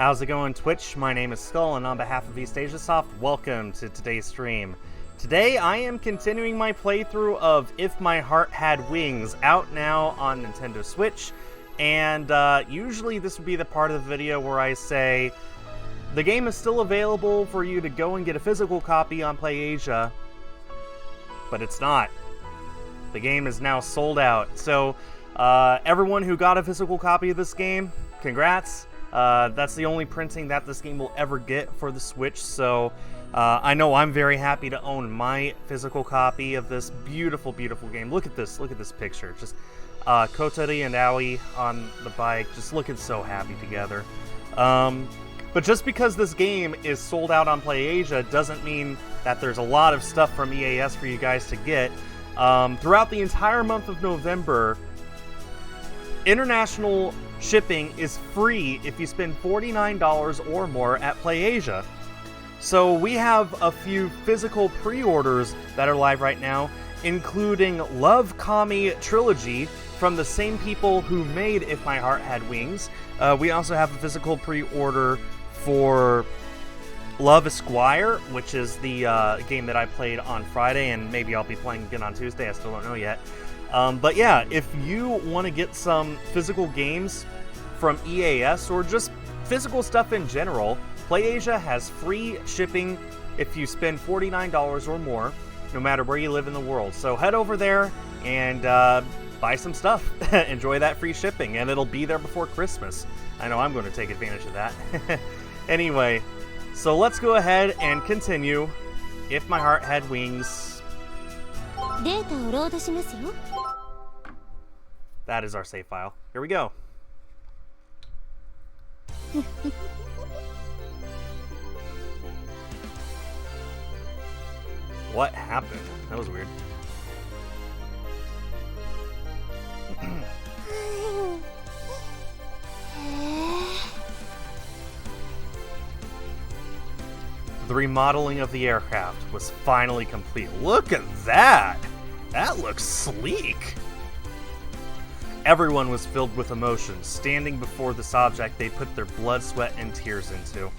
How's it going, Twitch? My name is Skull, and on behalf of East Asia Soft, welcome to today's stream. Today, I am continuing my playthrough of If My Heart Had Wings, out now on Nintendo Switch, and usually this would be the part of the video where I say, the game is still available for you to go and get a physical copy on PlayAsia, but it's not. The game is now sold out, so everyone who got a physical copy of this game, congrats. That's the only printing that this game will ever get for the Switch, so I know I'm very happy to own my physical copy of this beautiful, beautiful game. Look at this picture. Just Kotori and Aoi on the bike, just looking so happy together. But just because this game is sold out on PlayAsia doesn't mean that there's a lot of stuff from EAS for you guys to get. Throughout the entire month of November, international shipping is free if you spend $49 or more at PlayAsia. So we have a few physical pre-orders that are live right now, including Love Kami Trilogy from the same people who made If My Heart Had Wings. We also have a physical pre-order for Love Esquire, which is the game that I played on Friday, and maybe I'll be playing again on Tuesday, I still don't know yet. But yeah, if you want to get some physical games from EAS or just physical stuff in general, PlayAsia has free shipping if you spend $49 or more, no matter where you live in the world. So head over there and buy some stuff. Enjoy that free shipping, and it'll be there before Christmas. I know I'm going to take advantage of that. Anyway, so let's go ahead and continue If My Heart Had Wings. That is our save file. Here we go. What happened? That was weird. The remodeling of the aircraft was finally complete. Look at that! That looks sleek! Everyone was filled with emotion, standing before this object they put their blood, sweat, and tears into.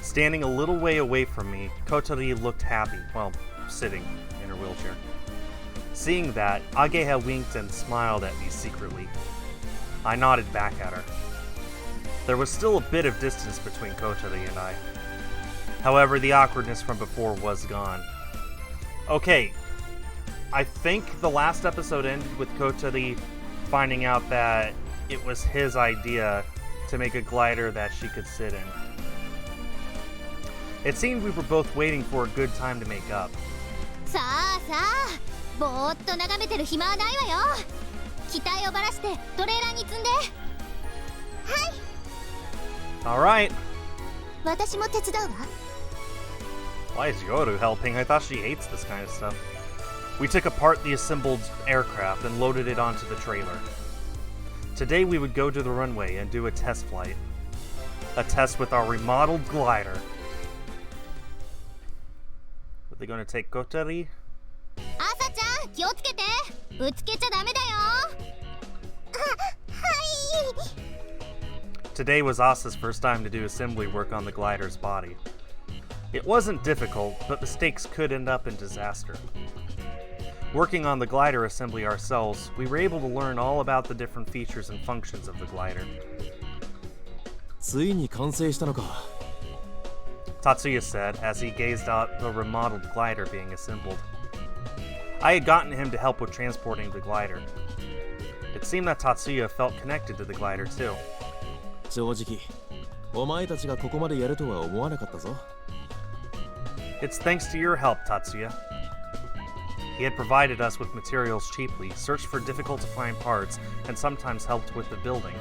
Standing a little way away from me, Kotori looked happy, well, sitting in her wheelchair. Seeing that, Ageha winked and smiled at me secretly. I nodded back at her. There was still a bit of distance between Kotori and I. However, the awkwardness from before was gone. Okay, I think the last episode ended with Kotori finding out that it was his idea to make a glider that she could sit in. It seemed we were both waiting for a good time to make up. Alright. Why is Yoru helping? I thought she hates this kind of stuff. We took apart the assembled aircraft and loaded it onto the trailer. Today we would go to the runway and do a test flight. A test with our remodeled glider. Are they going to take Kotori? Today was Asa's first time to do assembly work on the glider's body. It wasn't difficult, but mistakes could end up in disaster. Working on the glider assembly ourselves, we were able to learn all about the different features and functions of the glider. Tatsuya said as he gazed at the remodeled glider being assembled. I had gotten him to help with transporting the glider. It seemed that Tatsuya felt connected to the glider too. It's thanks to your help, Tatsuya. He had provided us with materials cheaply, searched for difficult-to-find parts, and sometimes helped with the building.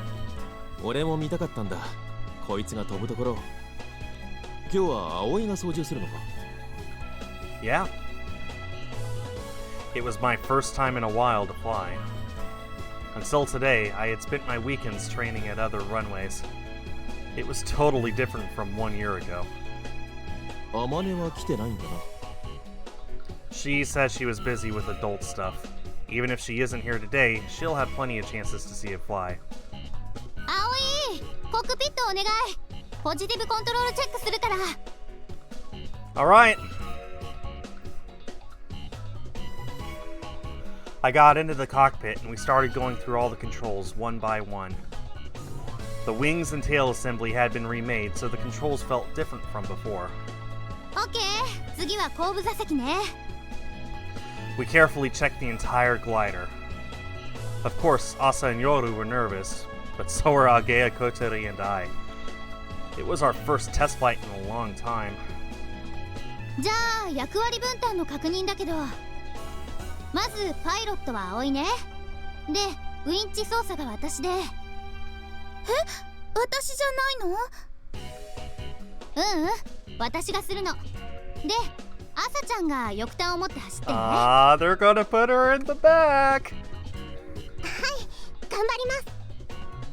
Yeah. It was my first time in a while to fly. Until today, I had spent my weekends training at other runways. It was totally different from 1 year ago. She said she was busy with adult stuff. Even if she isn't here today, she'll have plenty of chances to see it fly. 葵、コックピットお願い。ポジティブコントロールチェックするから。Alright. I got into the cockpit and we started going through all the controls one by one. The wings and tail assembly had been remade, so the controls felt different from before. オッケー、次は後部座席ね。We carefully checked the entire glider. Of course, Asa and Yoru were nervous, but so were Agea, Kotori, and I. It was our first test flight in a long time. じゃあ役割分担の確認だけど、まずパイロットは葵ね。で、ウインチ操作が私で。私じゃないの？私がするの。で、アサちゃんが翼端を持って走ってね。They're gonna put her in the back! はい、頑張ります。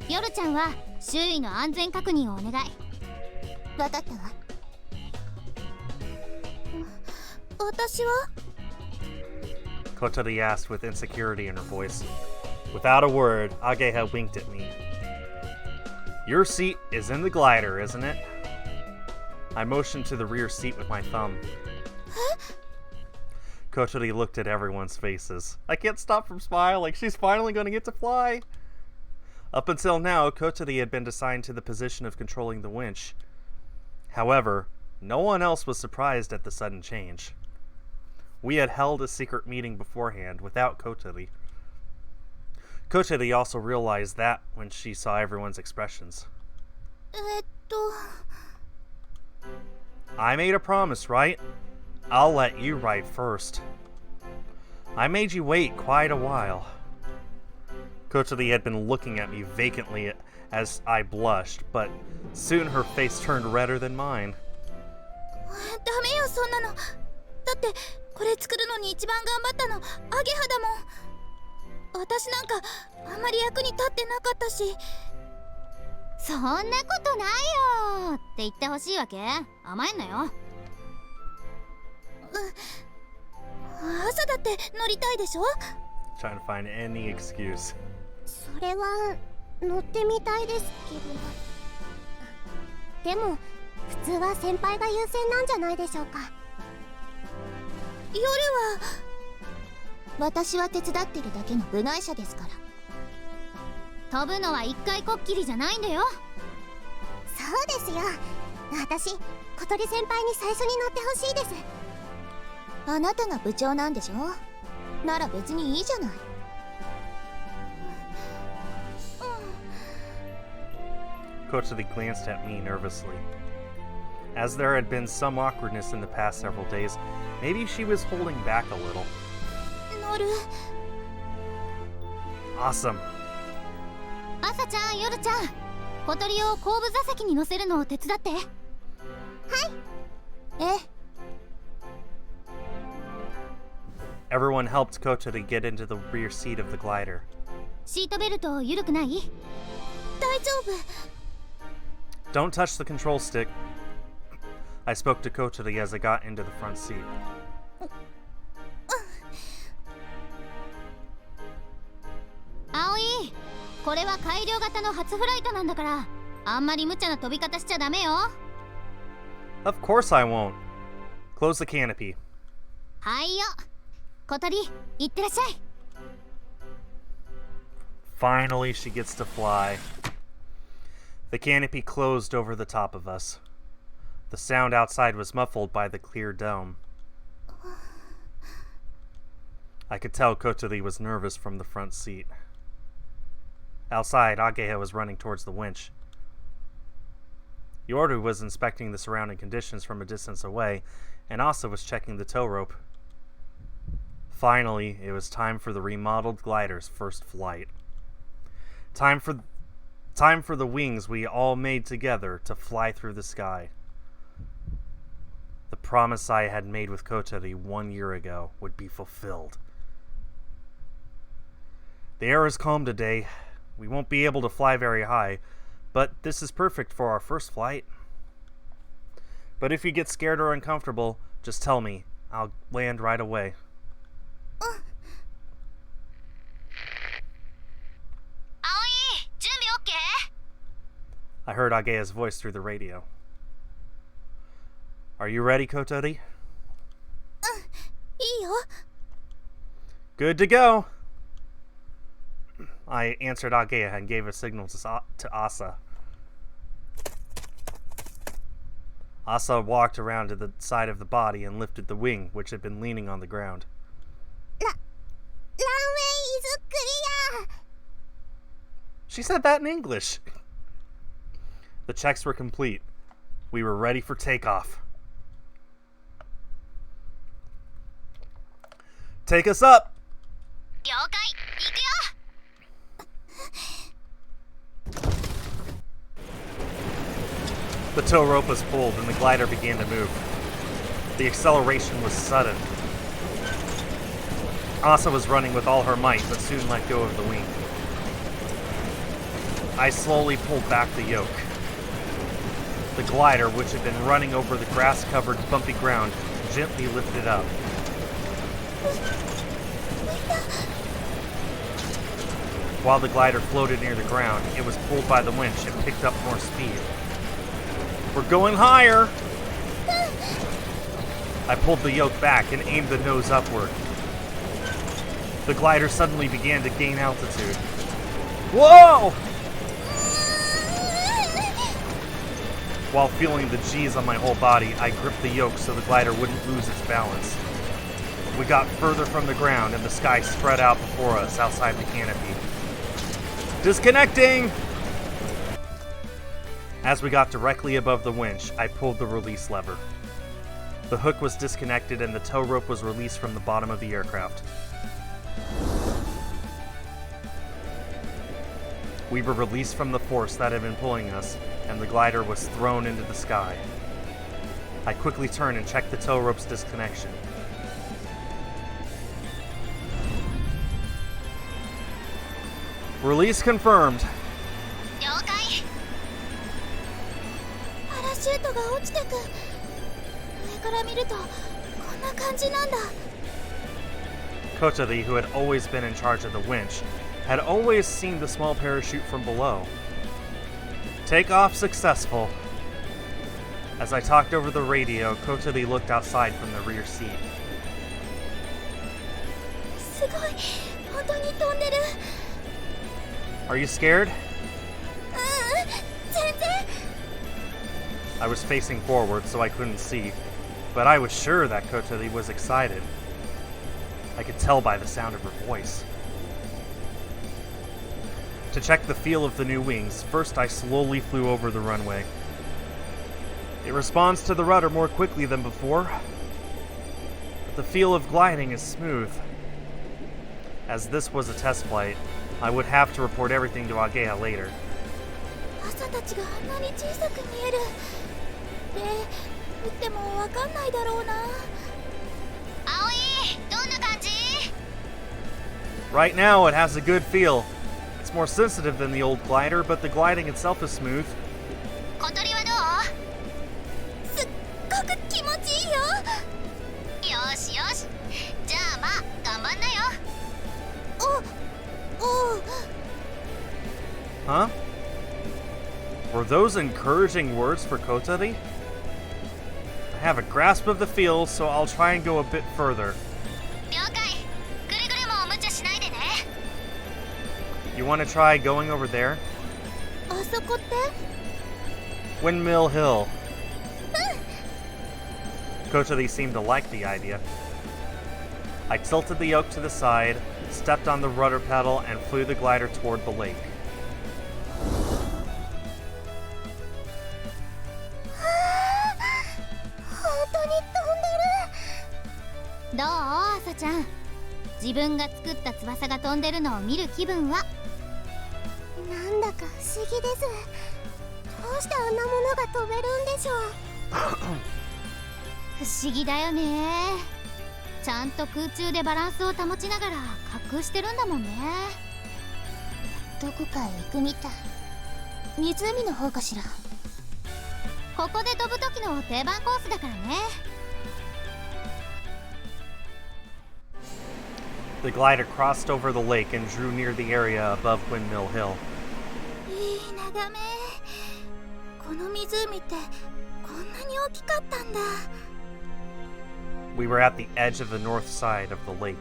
夜ちゃんは周囲の安全確認をお願い。わかったわ。私は？ Kotori asked with insecurity in her voice. Without a word, Ageha winked at me. Your seat is in the glider, isn't it? I motioned to the rear seat with my thumb. Kotori looked at everyone's faces. I can't stop from smiling. She's finally going to get to fly. Up until now, Kotori had been assigned to the position of controlling the winch. However, no one else was surprised at the sudden change. We had held a secret meeting beforehand without Kotori. Kotori also realized that when she saw everyone's expressions. I made a promise, right? I'll let you write first. I made you wait quite a while. Kotori had been looking at me vacantly as I blushed, but soon her face turned redder than mine. ダメよ、そんなの。だってこれ作るのに一番頑張ったのアゲハだもん。私なんかあんまり役に立ってなかったし。そんなことないよって言ってほしいわけ？甘えんなよ。朝だって乗りたいでしょ？ Trying to find any excuse. それは乗ってみたいですけど。でも普通は先輩が優先なんじゃないでしょうか。夜は私は手伝ってるだけの部外者ですから。飛ぶのは一回こっきりじゃないんだよ。そうですよ。私小鳥先輩に最初に乗ってほしいです。あなたが部長なんでしょ？なら別にいいじゃない。Kotori glanced at me nervously. As there had been some awkwardness in the past several days, maybe she was holding back a little. 乗る。Awesome. 朝ちゃん、夜ちゃん、小鳥を後部座席に乗せるのを手伝って。はい。Everyone helped Kotori get into the rear seat of the glider. シートベルト緩くない？大丈夫。Don't touch the control stick. I spoke to Kotori as I got into the front seat. 葵、これは改良型の初フライトなんだから、あんまり無茶な飛び方しちゃダメよ。Of course I won't. Close the canopy. はいよ。小鳥、いってらっしゃい。Finally, she gets to fly. The canopy closed over the top of us. The sound outside was muffled by the clear dome. I could tell Kotori was nervous from the front seat. Outside, Ageha was running towards the winch. Yoru was inspecting the surrounding conditions from a distance away, and Asa was checking the tow rope. Finally, it was time for the remodeled glider's first flight. Time for the wings we all made together to fly through the sky. The promise I had made with Kotori 1 year ago would be fulfilled. The air is calm today. We won't be able to fly very high, but this is perfect for our first flight. But if you get scared or uncomfortable, just tell me. I'll land right away. I heard Agea's voice through the radio. Are you ready, Kotori? いいよ。 Good to go. I answered Agea and gave a signal to Asa. Asa walked around to the side of the body and lifted the wing, which had been leaning on the ground. Runway is clear! She said that in English. The checks were complete. We were ready for takeoff. Take us up! 了解。行くよ。 The tow rope was pulled and the glider began to move. The acceleration was sudden. Asa was running with all her might, but soon let go of the wing. I slowly pulled back the yoke. The glider, which had been running over the grass-covered, bumpy ground, gently lifted up. While the glider floated near the ground, it was pulled by the winch and picked up more speed. We're going higher! I pulled the yoke back and aimed the nose upward. The glider suddenly began to gain altitude. Whoa! While feeling the G's on my whole body, I gripped the yoke so the glider wouldn't lose its balance. We got further from the ground and the sky spread out before us outside the canopy. Disconnecting! As we got directly above the winch, I pulled the release lever. The hook was disconnected and the tow rope was released from the bottom of the aircraft. We were released from the force that had been pulling us, and the glider was thrown into the sky. I quickly turned and checked the tow rope's disconnection. Release confirmed. 了解。パラシュートが落ちてく。上から見るとこんな感じなんだ。 Kotori, who had always been in charge of the winch, had always seen the small parachute from below. Takeoff successful. As I talked over the radio, Kotori looked outside from the rear seat. すごい。本当に飛んでる。 Are you scared? 全然。 I was facing forward, so I couldn't see, but I was sure that Kotori was excited. I could tell by the sound of her voice. To check the feel of the new wings, first I slowly flew over the runway. It responds to the rudder more quickly than before, but the feel of gliding is smooth. As this was a test flight, I would have to report everything to Agea later. 朝たちがあんなに小さく見える。で、撃ってもわかんないだろうな。葵、どんな感じ？ Right now, it has a good feel. It's more sensitive than the old glider, but the gliding itself is smooth. 小鳥はどう？すっごく気持ちいいよ。よしよし。じゃあまあ頑張んなよ。おう。 Huh? Were those encouraging words for Kotori? I have a grasp of the feel, so I'll try and go a bit further. 了解。くれぐれも無茶しないでね。 You want to try going over there? あそこって？ Windmill Hill. Kotori seemed to like the idea. I tilted the yoke to the side, stepped on the rudder pedal, and flew the glider toward the lake. どう朝ちゃん、自分が作った翼が飛んでるのを見る気分は？なんだか不思議です。どうしてあんなものが飛べるんでしょう。不思議だよね。ちゃんと空中でバランスを保ちながら滑空してるんだもんね。どこかへ行くみたい。湖の方かしら。ここで飛ぶ時の定番コースだからね。 The glider crossed over the lake and drew near the area above Windmill Hill. いい眺め。この湖ってこんなに大きかったんだ。 We were at the edge of the north side of the lake.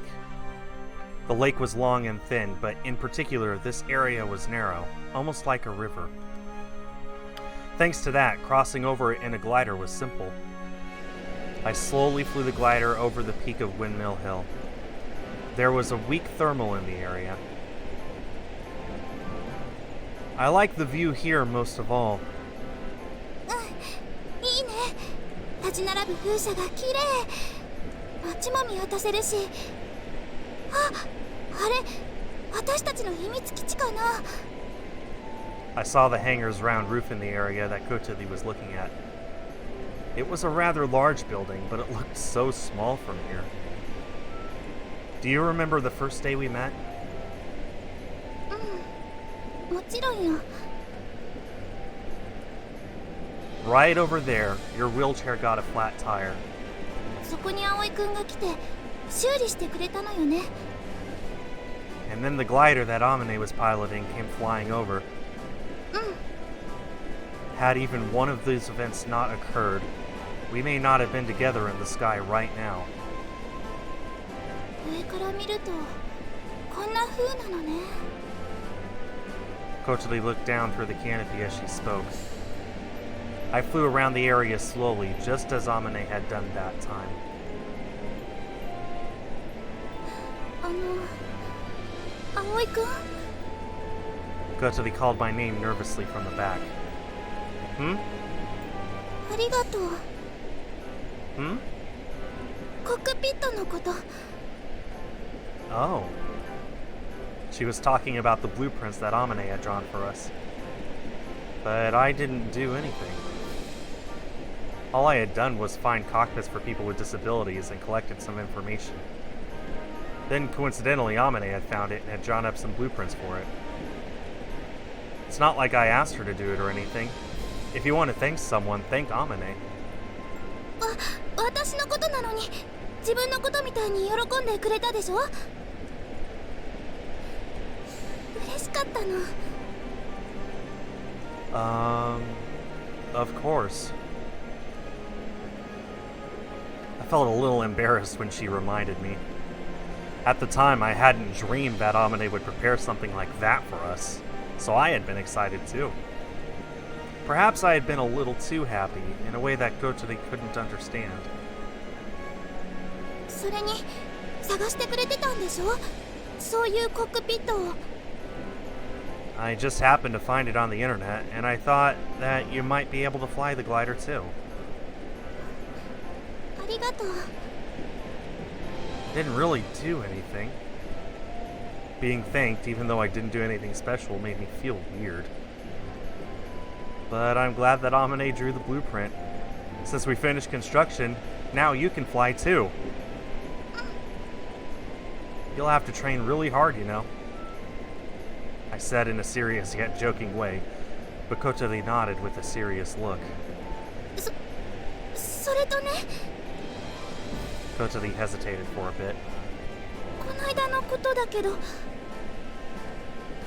The lake was long and thin, but in particular, this area was narrow, almost like a river. Thanks to that, crossing over it in a glider was simple. I slowly flew the glider over the peak of Windmill Hill. There was a weak thermal in the area. I like the view here most of all. いいね。立ち並ぶ風車が綺麗。街も見渡せるし。あれ、私たちの秘密基地かな。 I saw the hangar's round roof in the area that Kotuli was looking at. It was a rather large building, but it looked so small from here. Do you remember the first day we met? もちろんよ。 Right over there, your wheelchair got a flat tire. そこに葵くんが来て修理してくれたのよね。 And then the glider that Amane was piloting came flying over. Had even one of these events not occurred, we may not have been together in the sky right now. 上から見るとこんな風なのね。 Kotuli looked down through the canopy as she spoke. I flew around the area slowly, just as Amane had done that time. 葵くん？ Kotuli called my name nervously from the back. Hmm? ありがとう。 Hmm? コックピットのこと。 Oh. She was talking about the blueprints that Amane had drawn for us. But I didn't do anything. All I had done was find cockpits for people with disabilities and collected some information. Then, coincidentally, Amane had found it and had drawn up some blueprints for it. It's not like I asked her to do it or anything. If you want to thank someone, thank Amane. 私のことなのに自分のことみたいに喜んでくれたでしょ。嬉しかったの。 Of course. I felt a little embarrassed when she reminded me. At the time, I hadn't dreamed that Amane would prepare something like that for us, so I had been excited too. Perhaps I had been a little too happy, in a way that Kotuli couldn't understand. それに探してくれてたんでしょ。そういうコックピットを。 I just happened to find it on the internet, and I thought that you might be able to fly the glider too. ありがとう。 Didn't really do anything. Being thanked, even though I didn't do anything special, made me feel weird. But I'm glad that Amane drew the blueprint. Since we finished construction, now you can fly too. You'll have to train really hard, you know. I said in a serious yet joking way, but Kotuli nodded with a serious look. それとね。 Kotuli hesitated for a bit. この間のことだけど。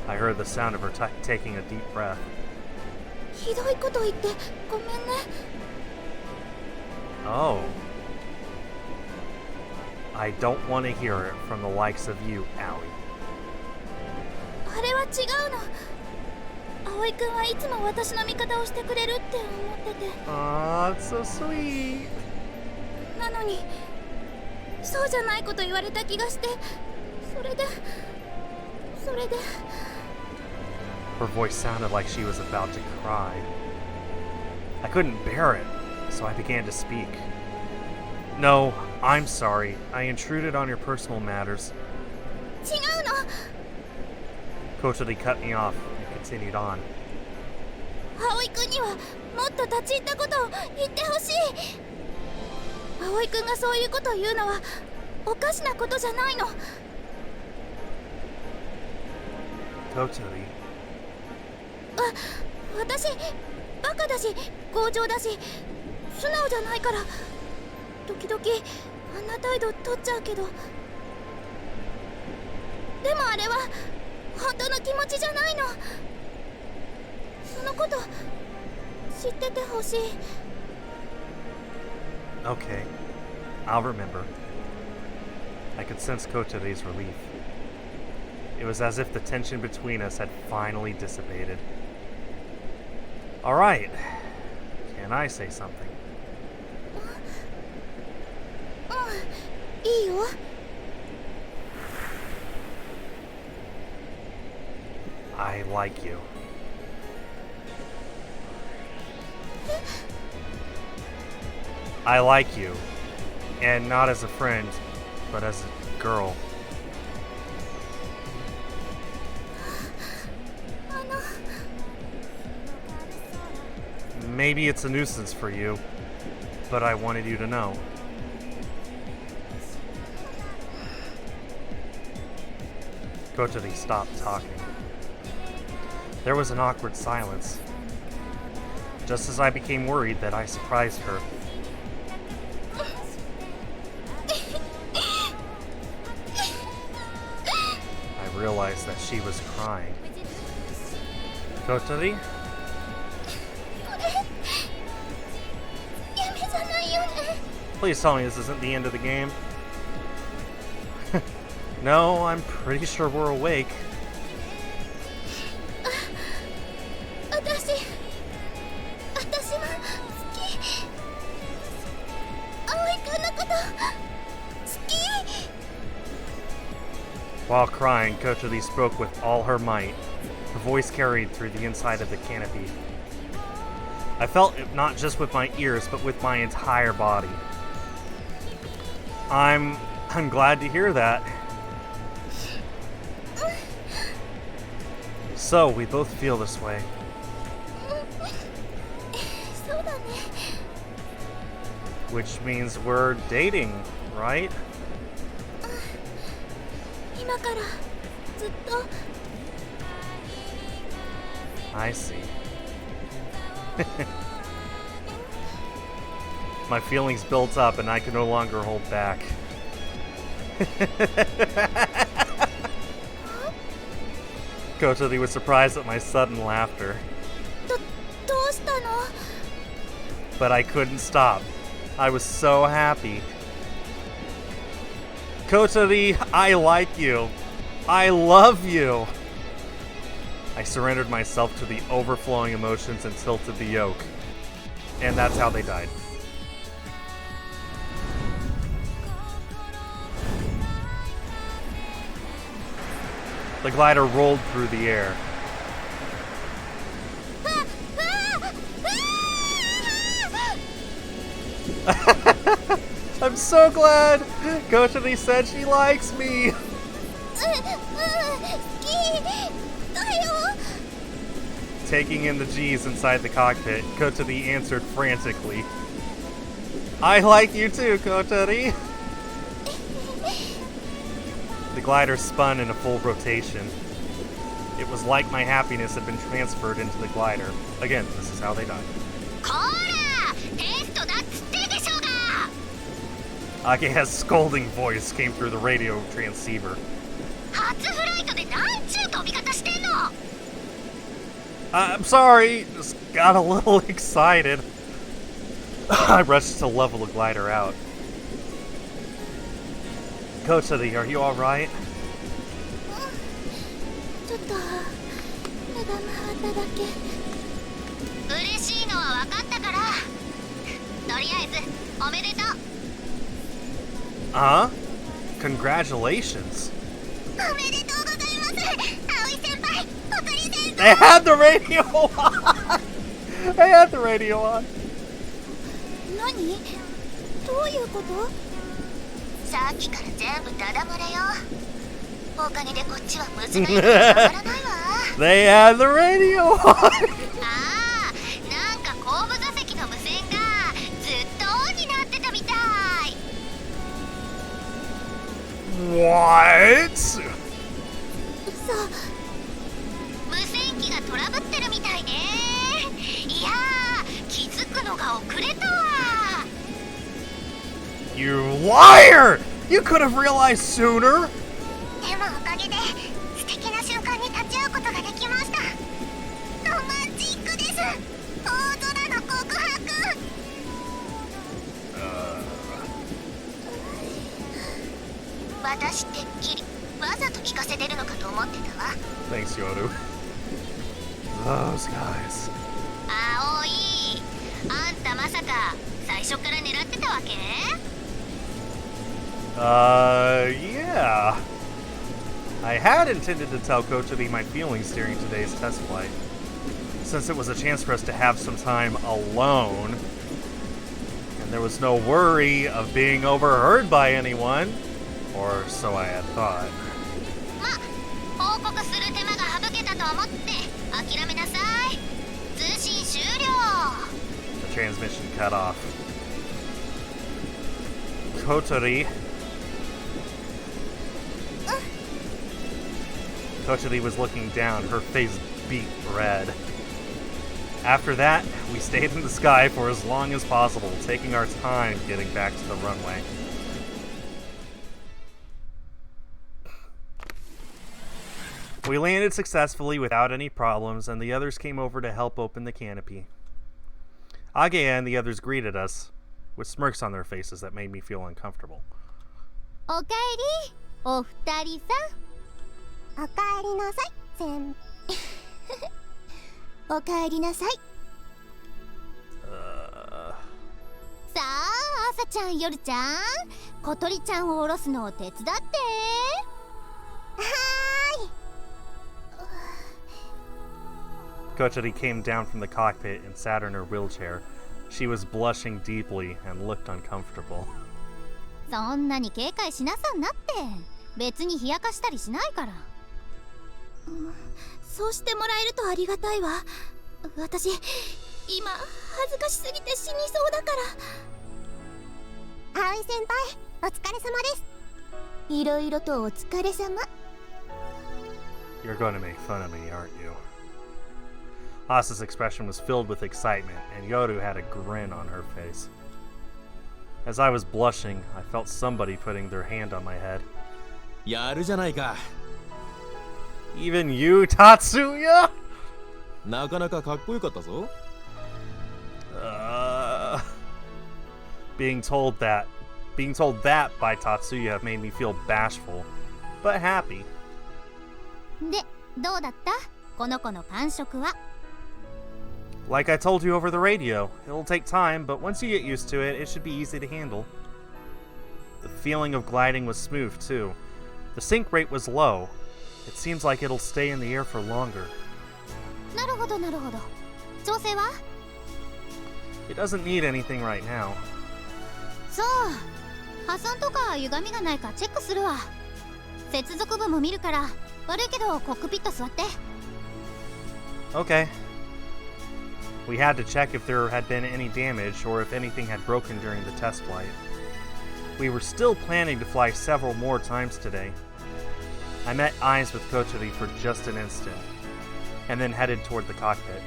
I heard the sound of her taking a deep breath. ひどいこと言ってごめんね。 Oh. I don't want to hear it from the likes of you, Allie. あれは違うの。葵くんはいつも私の味方をしてくれるって思ってて。 Aw, it's so sweet. なのにそうじゃないこと言われた気がして、それで。 Her voice sounded like she was about to cry. I couldn't bear it, so I began to speak. No, I'm sorry. I intruded on your personal matters. 違うの。 Kotuli cut me off and continued on. 葵くんにはもっと立ち入ったことを言ってほしい。葵くんがそういうことを言うのはおかしなことじゃないの。 Kotuli. 私バカだし強情だし素直じゃないから時々あんな態度取っちゃうけど、でもあれは本当の気持ちじゃないの。そのこと知っててほしい。 Okay, I'll remember. I could sense Koteri's relief. It was as if the tension between us had finally dissipated. All right. Can I say something? いいよ。 I like you. I like you. And not as a friend, but as a girl. あの Maybe it's a nuisance for you, but I wanted you to know. Kotori stopped talking. There was an awkward silence, just as I became worried that I surprised her. I realized that she was crying. Kotori? 夢じゃないよね。 Please tell me this isn't the end of the game. No, I'm pretty sure we're awake. 私も好き。葵くんのこと好き。 While crying, Kotori spoke with all her might. Her voice carried through the inside of the canopy. I felt it not just with my ears, but with my entire body. I'm glad to hear that. So, we both feel this way. そうだね。 Which means we're dating, right? 今からずっと。 I see. My feelings built up and I could no longer hold back. Kotori was surprised at my sudden laughter, どうしたの？ but I couldn't stop. I was so happy. Kotori, I like you. I love you. I surrendered myself to the overflowing emotions and tilted the yoke. And that's how they died. The glider rolled through the air. I'm so glad! Kotori said she likes me! 好きだよ。 Taking in the G's inside the cockpit, Kotori answered frantically. I like you too, Kotori! The glider spun in a full rotation. It was like my happiness had been transferred into the glider. Again, this is how they died. こら！テストだっつってでしょうが！ Ageha's scolding voice came through the radio transceiver. 初フライトでなんちゅう飛び方してんの！ I'm sorry, just got a little excited. I rushed to level the glider out. Kotori, are you alright? ちょっと目が回っただけ。嬉しいのは分かったから。とりあえずおめでとう。 Huh? Congratulations. おめでとうございます。葵先輩、小鳥先輩。 They had the radio on! They had the radio on. 何？どういうこと？さっきから全部ダダ漏れよ。おかげでこっちは娘にたまらないわ。 They had the radio on! ああ、なんか後部座席の無線がずっとオンになってたみたい。 What? 嘘。無線機がトラブってるみたいね。いやー、気づくのが遅れたわ。 You liar! You could have realized sooner! でもおかげで素敵な瞬間に立ち会うことができました。ロマンチックです。大空の告白。私てっきりわざと聞かせてるのかと思ってたわ。 Thanks, Yoru. Those guys. 葵、あんたまさか最初から狙ってたわけ？ Yeah. I had intended to tell Kochiri my feelings during today's test flight, since it was a chance for us to have some time alone, and there was no worry of being overheard by anyone, or so I had thought. ま、報告する手間が省けたと思って諦めなさい。通信終了。 The transmission cut off. Kochiri was looking down, her face beet red. After that, we stayed in the sky for as long as possible, taking our time getting back to the runway. We landed successfully without any problems, and the others came over to help open the canopy. Agea and the others greeted us, with smirks on their faces that made me feel uncomfortable. おかえり、お二人さん。おかえりなさい、先おかえりなさい。さあ、朝ちゃん、夜ちゃん、小鳥ちゃんを下ろすのを手伝って。はーい。Kochiri came down from the cockpit and sat in her wheelchair. She was blushing deeply and looked uncomfortable. そんなに警戒しなさんなって。別に冷やかしたりしないから。そうしてもらえるとありがたいわ。私今恥ずかしすぎて死にそうだから。葵先輩、お疲れ様です。いろいろとお疲れ様。 You're going to make fun of me, aren't you? Asa's expression was filled with excitement, and Yoru had a grin on her face. As I was blushing, I felt somebody putting their hand on my head. やるじゃないか。 Even you, Tatsuya? なかなかかっこよかったぞ。Being told that by Tatsuya made me feel bashful, but happy. で、どうだった？この子の感触は。 Like I told you over the radio, it'll take time, but once you get used to it, it should be easy to handle. The feeling of gliding was smooth, too. The sink rate was low. It seems like it'll stay in the air for longer. なるほどなるほど。調整は？ It doesn't need anything right now. そう。破損とか歪みがないかチェックするわ。接続部も見るから。悪いけどコックピット座って。 Okay. We had to check if there had been any damage or if anything had broken during the test flight. We were still planning to fly several more times today. I met eyes with Kochiri for just an instant, and then headed toward the cockpit.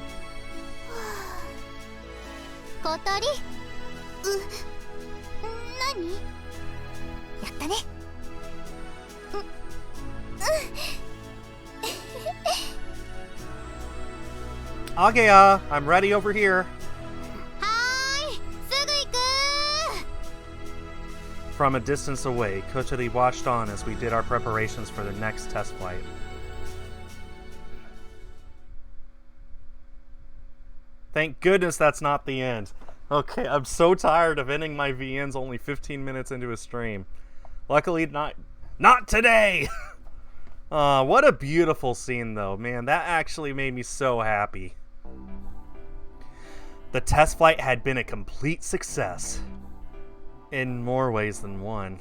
小鳥？何？やったね。Agea, I'm ready over here. はーい、すぐ行く。 From a distance away, Kochiri watched on as we did our preparations for the next test flight. Thank goodness that's not the end. Okay, I'm so tired of ending my VNs only 15 minutes into a stream. Luckily, not today! What a beautiful scene, though. Man, that actually made me so happy. The test flight had been a complete success. In more ways than one.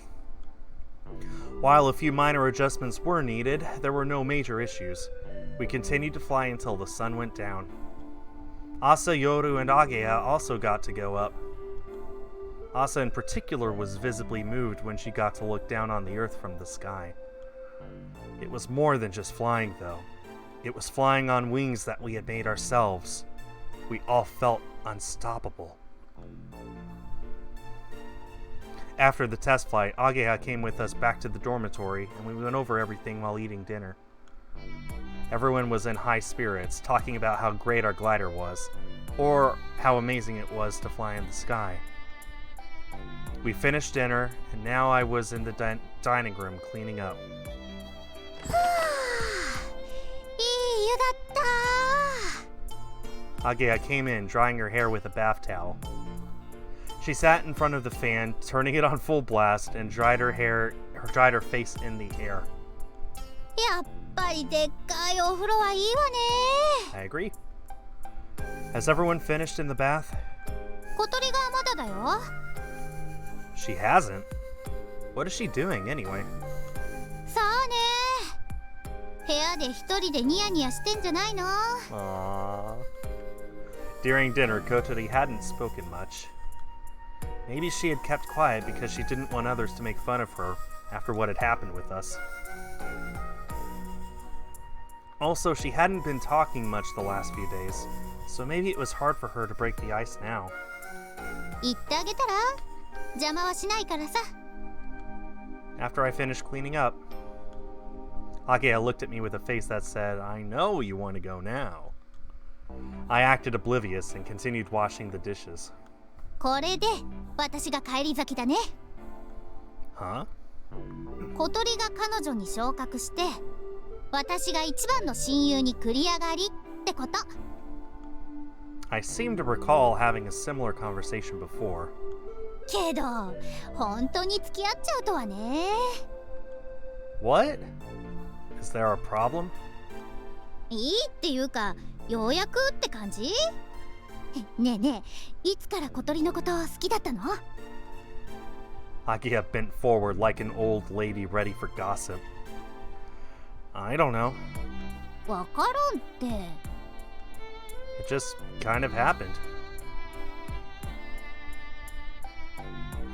While a few minor adjustments were needed, there were no major issues. We continued to fly until the sun went down. Asa, Yoru, and Agea also got to go up. Asa in particular was visibly moved when she got to look down on the earth from the sky. It was more than just flying, though. It was flying on wings that we had made ourselves. We all felt unstoppable. After the test flight, Agea came with us back to the dormitory, and we went over everything while eating dinner. Everyone was in high spirits, talking about how great our glider was. or how amazing it was to fly in the sky. We finished dinner, and now I was in the dining room cleaning up. いい湯だった Agea came in, drying her hair with a bath towel. She sat in front of the fan, turning it on full blast, and dried her face in the air. やっぱりでっかいお風呂はいいわね I agree. Has everyone finished in the bath? 小鳥がまだだよ She hasn't. What is she doing anyway? さあね部屋で一人でニヤニヤしてんじゃないの Aww. During dinner, Kotori hadn't spoken much. Maybe she had kept quiet because she didn't want others to make fun of her after what had happened with us. Also, she hadn't been talking much the last few days, so maybe it was hard for her to break the ice now. 言ってあげたら邪魔はしないからさ After I finished cleaning up, Agea looked at me with a face that said, I know you want to go now. I acted oblivious and continued washing the dishes. これで私が帰り咲きだね Huh? 小鳥が彼女に昇格して私が一番の親友に繰り上がりってこと I seem to recall having a similar conversation before. けど本当に付き合っちゃうとはね What? Is there a problem? いいっていうかようやくって感じねえねえいつから小鳥のこと好きだったの Agea bent forward like an old lady ready for gossip. I don't know. わからんって It just kind of happened.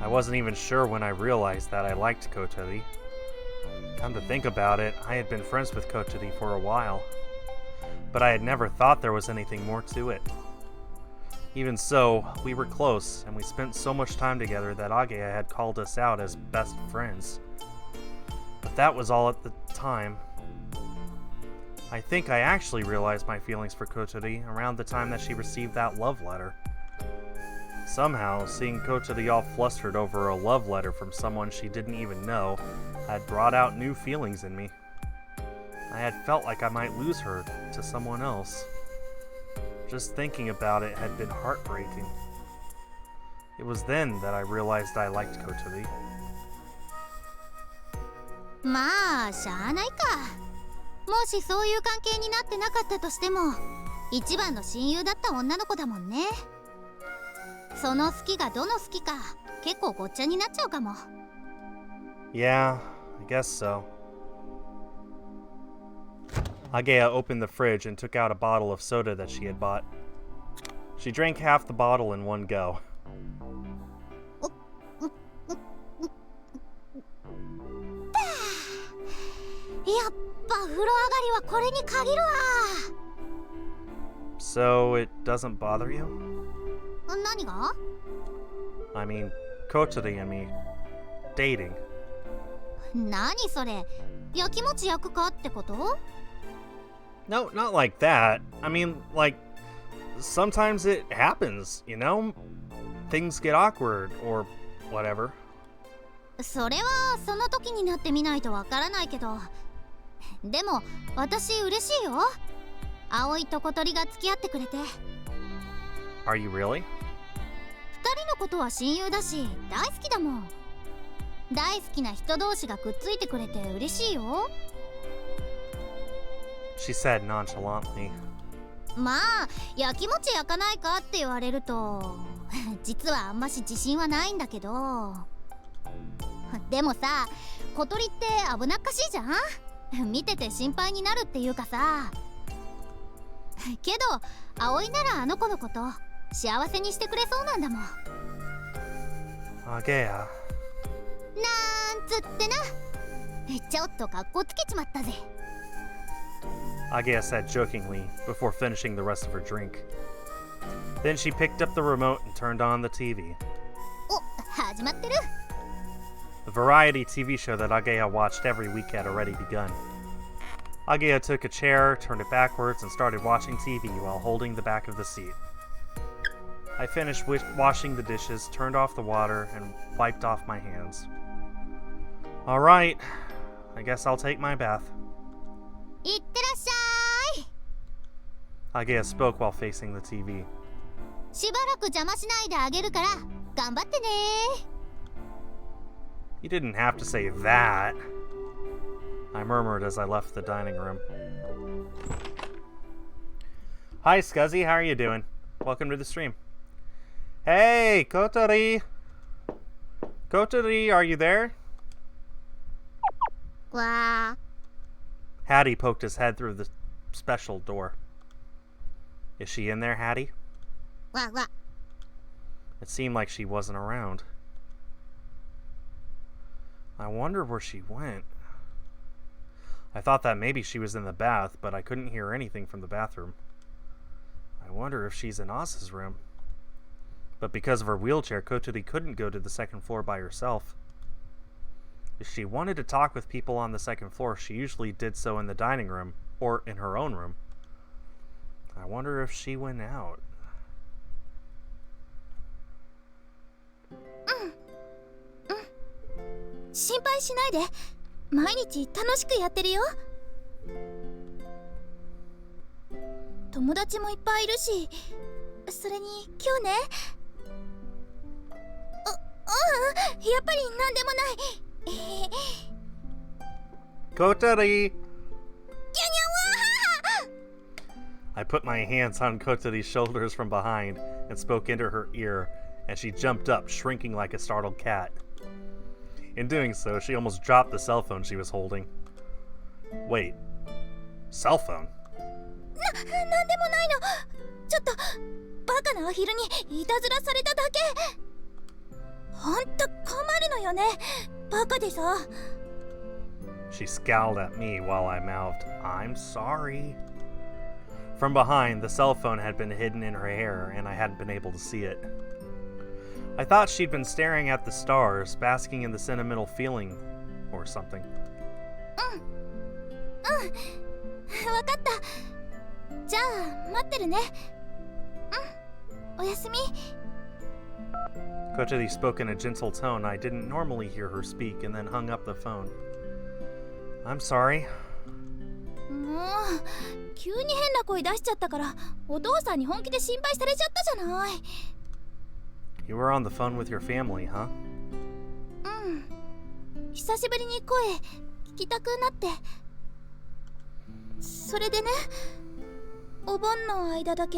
I wasn't even sure when I realized that I liked Kotori. Come to think about it, I had been friends with Kotori for a while, but I had never thought there was anything more to it. Even so, we were close, and we spent so much time together that Agea had called us out as best friends. But that was all at the time. I think I actually realized my feelings for Kotori around the time that she received that love letter. Somehow, seeing Kotori all flustered over a love letter from someone she didn't even know had brought out new feelings in me. I had felt like I might lose her to someone else. Just thinking about it had been heartbreaking. It was then that I realized I liked Kotori. まあしゃあないかもしそういう関係になってなかったとしても一番の親友だった女の子だもんねその好きがどの好きか結構ごっちゃになっちゃうかも Yeah, I guess so. Agea opened the fridge and took out a bottle of soda that she had bought. She drank half the bottle in one go. やっぱ風呂上がりはこれに限るわ So it doesn't bother you? 何が I mean, Kotori and me, dating. 何それやきもち焼くかってこと No, not like that. I mean, like, sometimes it happens, you know? Things get awkward, or whatever. それはその時になってみないとわからないけどでも私嬉しいよ葵と小鳥が付き合ってくれて Are you really? 二人のことは親友だし大好きだもん大好きな人同士がくっついてくれて嬉しいよ She said nonchalantly. まあやきもち焼かないかって言われると実はあんまし自信はないんだけどでもさ小鳥って危なっかしいじゃん見てて心配になるっていうかさけど葵ならあの子のこと幸せにしてくれそうなんだもん Agea. なんつってなちょっとかっこつけちまったぜ Agea said jokingly before finishing the rest of her drink. Then she picked up the remote and turned on the TV. お始まってる The variety TV show that Agea watched every week had already begun. Agea took a chair, turned it backwards, and started watching TV while holding the back of the seat. I finished washing the dishes, turned off the water, and wiped off my hands. Alright, I guess I'll take my bath. いってらっしゃい。 Agea spoke while facing the TV. しばらく邪魔しないであげるから頑張ってね。 You didn't have to say that. I murmured as I left the dining room. Hi, Scuzzy. How are you doing? Welcome to the stream. Hey, Kotori! Kotori, are you there? わ Hattie poked his head through the special door. Is she in there, Hattie? わわ。 It seemed like she wasn't around. I wonder where she went. I thought that maybe she was in the bath, but I couldn't hear anything from the bathroom. I wonder if she's in Oz's room. But because of her wheelchair, Kotori couldn't go to the second floor by herself. If she wanted to talk with people on the second floor, she usually did so in the dining room, or in her own room. I wonder if she went out. 心配しないで。毎日楽しくやってるよ。友達もいっぱいいるし、それに今日ね。やっぱりなんでもない。Kotori! ギャニャワ I put my hands on Kotori's shoulders from behind and spoke into her ear, and she jumped up, shrinking like a startled cat. In doing so, she almost dropped the cell phone she was holding. Wait, cell phone? なんでもないの。ちょっとバカなアヒルにいたずらされただけ。ほんと困るのよね。バカでさ。She scowled at me while I mouthed, "I'm sorry." From behind, the cell phone had been hidden in her hair, and I hadn't been able to see it. I thought she'd been staring at the stars, basking in the sentimental feeling, or something. わかった。じゃあ待ってるね。おやすみ。 Kotori spoke in a gentle tone I didn't normally hear her speak, and then hung up the phone. I'm sorry. もう急に変な声出しちゃったからお父さんに本気で心配されちゃったじゃない。 You were on the phone with your family, huh? 久しぶりに声聞きたくなって。それでね、お盆の間だけ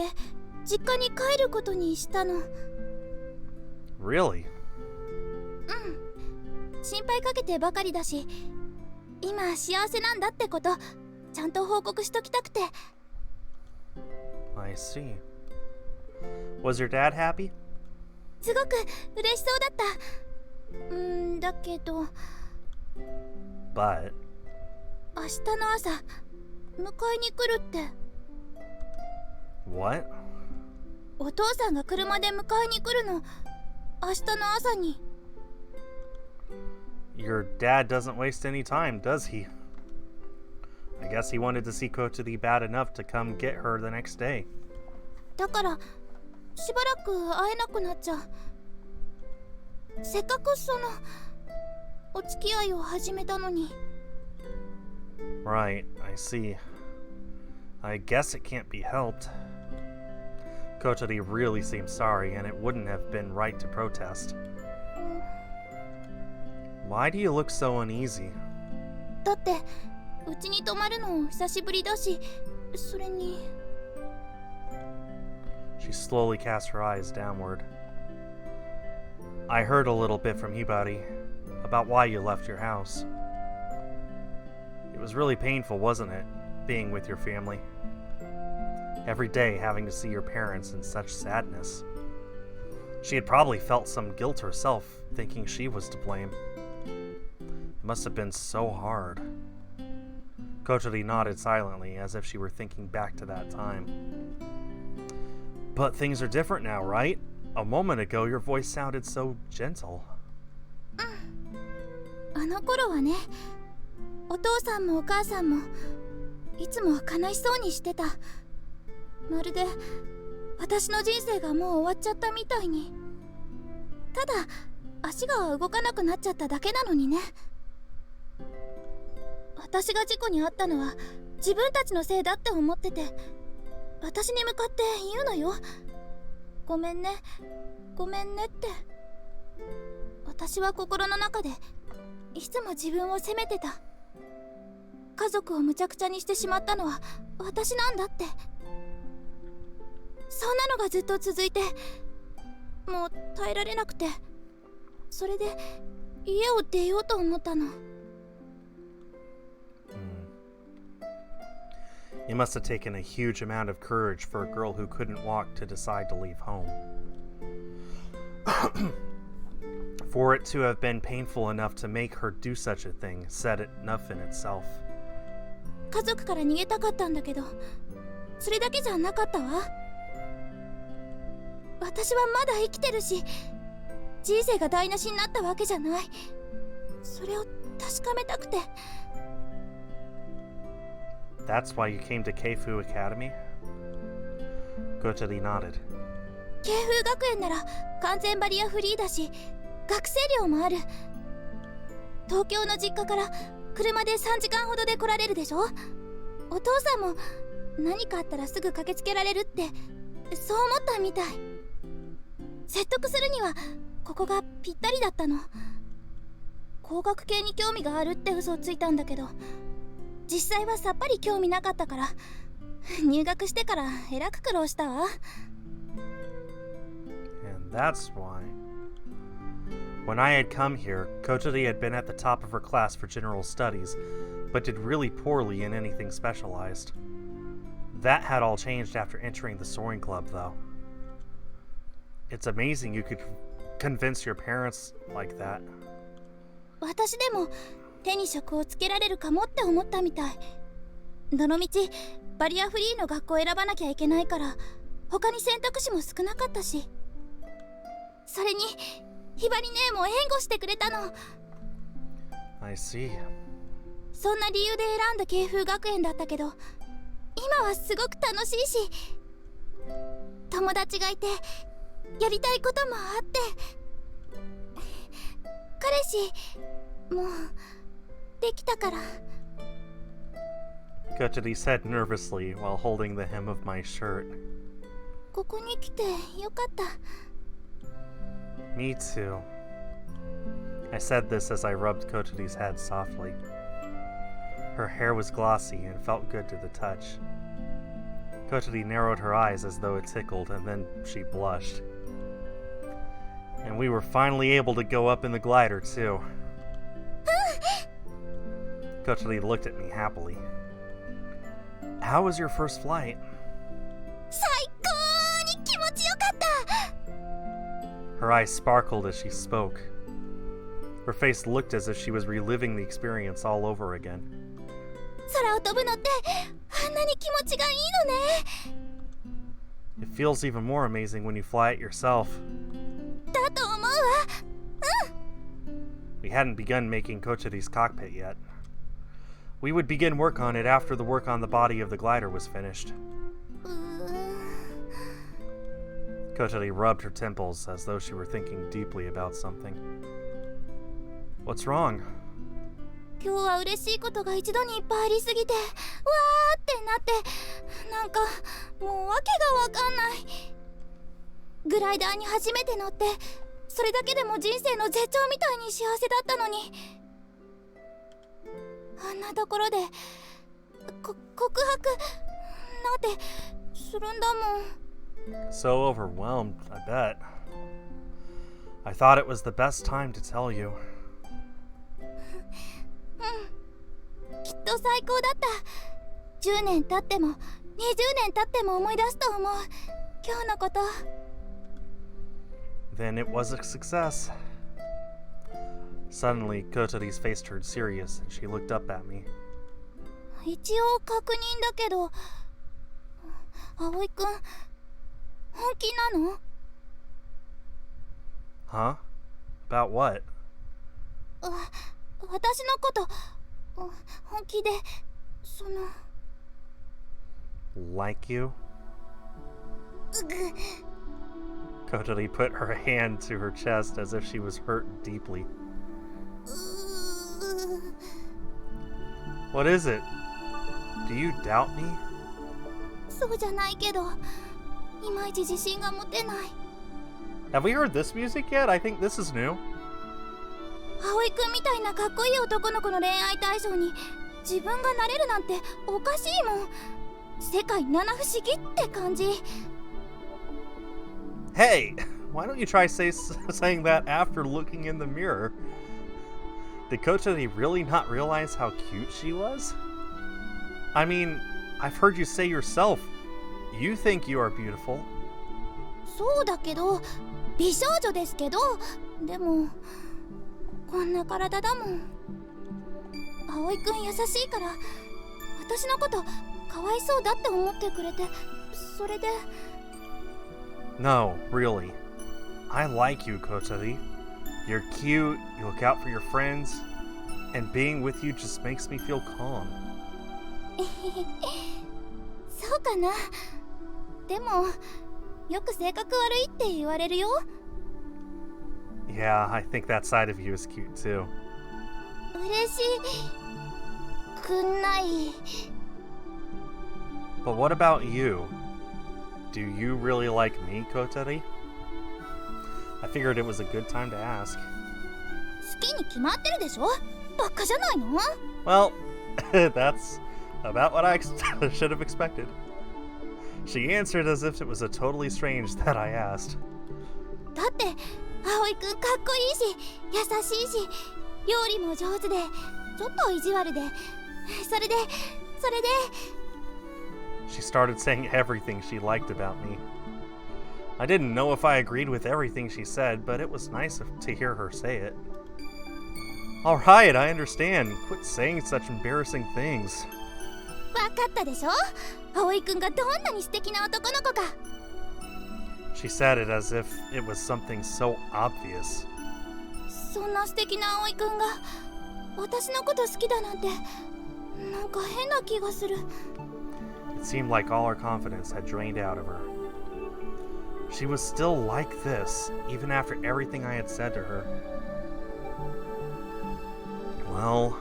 実家に帰ることにしたの。 Really? 心配かけてばかりだし、今幸せなんだってことちゃんと報告しときたくて。 I see. Was your dad happy? すごく嬉しそうだった。だけど But 明日の朝迎えに来るって。 what? お父さんが車で迎えに来るの。明日の朝に。 Your dad doesn't waste any time, does he? I guess he wanted to see Kotori bad enough to come get her the next day. だからしばらく会えなくなっちゃう。せっかくそのお付き合いを始めたのに。 Right, I see. I guess it can't be helped. Kotori really seemed sorry, and it wouldn't have been right to protest. Why do you look so uneasy? だってうちに泊まるの久しぶりだし、それに。 She slowly cast her eyes downward. I heard a little bit from Hibari about why you left your house. It was really painful, wasn't it, being with your family? Every day having to see your parents in such sadness. She had probably felt some guilt herself, thinking she was to blame. It must have been so hard. Kotori nodded silently, as if she were thinking back to that time. But things are different now, right? A moment ago, your voice sounded so gentle. あの頃はね、お父さんもお母さんもいつも悲しそうにしてた。まるで私の人生がもう終わっちゃったみたいに。ただ足が動かなくなっちゃっただけなのにね。私が事故に遭ったのは自分たちのせいだって思ってて、私に向かって言うのよ。ごめんね、ごめんねって。私は心の中でいつも自分を責めてた。家族をむちゃくちゃにしてしまったのは私なんだって。そんなのがずっと続いて、もう耐えられなくて、それで家を出ようと思ったの。It must have taken a huge amount of courage for a girl who couldn't walk to decide to leave home. For it to have been painful enough to make her do such a thing said enough in itself. 家族から逃げたかったんだけど、それだけじゃなかったわ。私はまだ生きてるし、人生が台無しになったわけじゃない。それを確かめたくて。That's why you came to Keifu Academy? Gochari nodded. 慶風学園なら完全バリアフリーだし、学生寮もある。東京の実家から車で3時間ほどで来られるでしょ。お父さんも何かあったらすぐ駆けつけられるってそう思ったみたい。説得するにはここがぴったりだったの。工学系に興味があるって嘘をついたんだけど、実際はさっぱり興味なかったから、入学してからえらく苦労したわ。And that's why. When I had come here, Kotori had been at the top of her class for general studies, but did really poorly in anything specialized. That had all changed after entering the soaring club, though. It's amazing you could convince your parents like that. 私でも手に職をつけられるかもって思ったみたい。どのみちバリアフリーの学校を選ばなきゃいけないから、他に選択肢も少なかったし、それにひばり姉も援護してくれたの。 I see. そんな理由で選んだ慶風学園だったけど、今はすごく楽しいし、友達がいてやりたいこともあって、彼氏もうできたから。 Kotori said nervously while holding the hem of my shirt. ここに来てよかった。 Me too. I said this as I rubbed Kotori's head softly. Her hair was glossy and felt good to the touch. Kotori narrowed her eyes as though it tickled, and then she blushed. And we were finally able to go up in the glider, too. Kotori looked at me happily. How was your first flight? 最高に気持ちよかった。 Her eyes sparkled as she spoke. Her face looked as if she was reliving the experience all over again. 空を飛ぶのってあんなに気持ちがいいのね。 It feels even more amazing when you fly it yourself. だと思うわ。We hadn't begun making Kochiri's cockpit yet. We would begin work on it after the work on the body of the glider was finished. Kochiri rubbed her temples as though she were thinking deeply about something. What's wrong? 今日は嬉しいことが一度にいっぱいありすぎて、わーってなって、なんかもうわけがわかんない。グライダーに初めて乗って、それだけでも人生の絶頂みたいに幸せだったのに、あんなところで告白なんてするんだもん。 So overwhelmed, I bet. I thought it was the best time to tell you. きっと最高だった。10年経っても20年経っても思い出すと思う、今日のこと。 Then it was a success. Suddenly, Kotori's face turned serious and she looked up at me. 一応確認だけど、葵くん本気なの？ Huh? About what? 私のこと本気でその。 Like you? Kotori put her hand to her chest as if she was hurt deeply. What is it? Do you doubt me? そうじゃないけど、いまいち自信が持てない。 Have we heard this music yet? I think this is new. 葵くんみたいなかっこいい男の子の恋愛対象に自分がなれるなんておかしいもん。世界七不思議って感じ。 Hey, why don't you try saying that after looking in the mirror? Did Kotori really not realize how cute she was? I mean, I've heard you say yourself, you think you are beautiful. そうだけど、美少女ですけど、でもこんな体だもん。葵くん優しいから私のことかわいそうだって思ってくれて、それで。 No, really. I like you, Kotori. You're cute, you look out for your friends, and being with you just makes me feel calm. そうかな。でもよく性格悪いって言われるよ。 Yeah, I think that side of you is cute too. 嬉しくない。 But what about you? Do you really like me, Kotori? I figured it was a good time to ask. 好きに決まってるでしょ。バカじゃないの？ Well, that's about what I should have expected. She answered as if it was a totally strange that I asked. だって葵くんかっこいいし優しいし料理も上手でちょっと意地悪でそれで She started saying everything she liked about me. I didn't know if I agreed with everything she said, but it was nice to hear her say it. Alright, I understand. Quit saying such embarrassing things. わかったでしょ。葵くんがどんなに素敵な男の子か。 She said it as if it was something so obvious. そんな素敵な葵くんが私のこと好きだなんてなんか変な気がする。 It seemed like all her confidence had drained out of her. She was still like this, even after everything I had said to her. Well,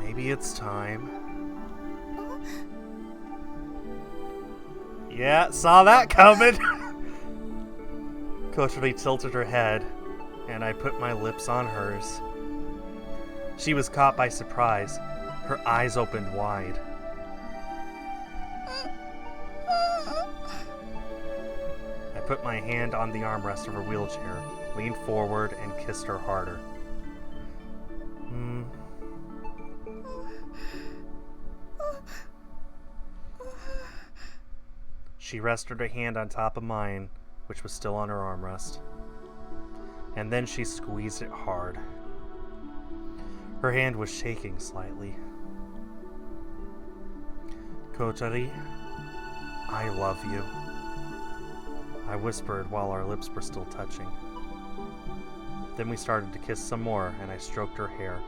maybe it's time. Yeah, saw that coming! Kotori tilted her head, and I put my lips on hers. She was caught by surprise. Her eyes opened wide. I put my hand on the armrest of her wheelchair, leaned forward, and kissed her harder. She rested her hand on top of mine, which was still on her armrest. And then she squeezed it hard. Her hand was shaking slightly. Kotori, I love you, I whispered while our lips were still touching. Then we started to kiss some more, and I stroked her hair.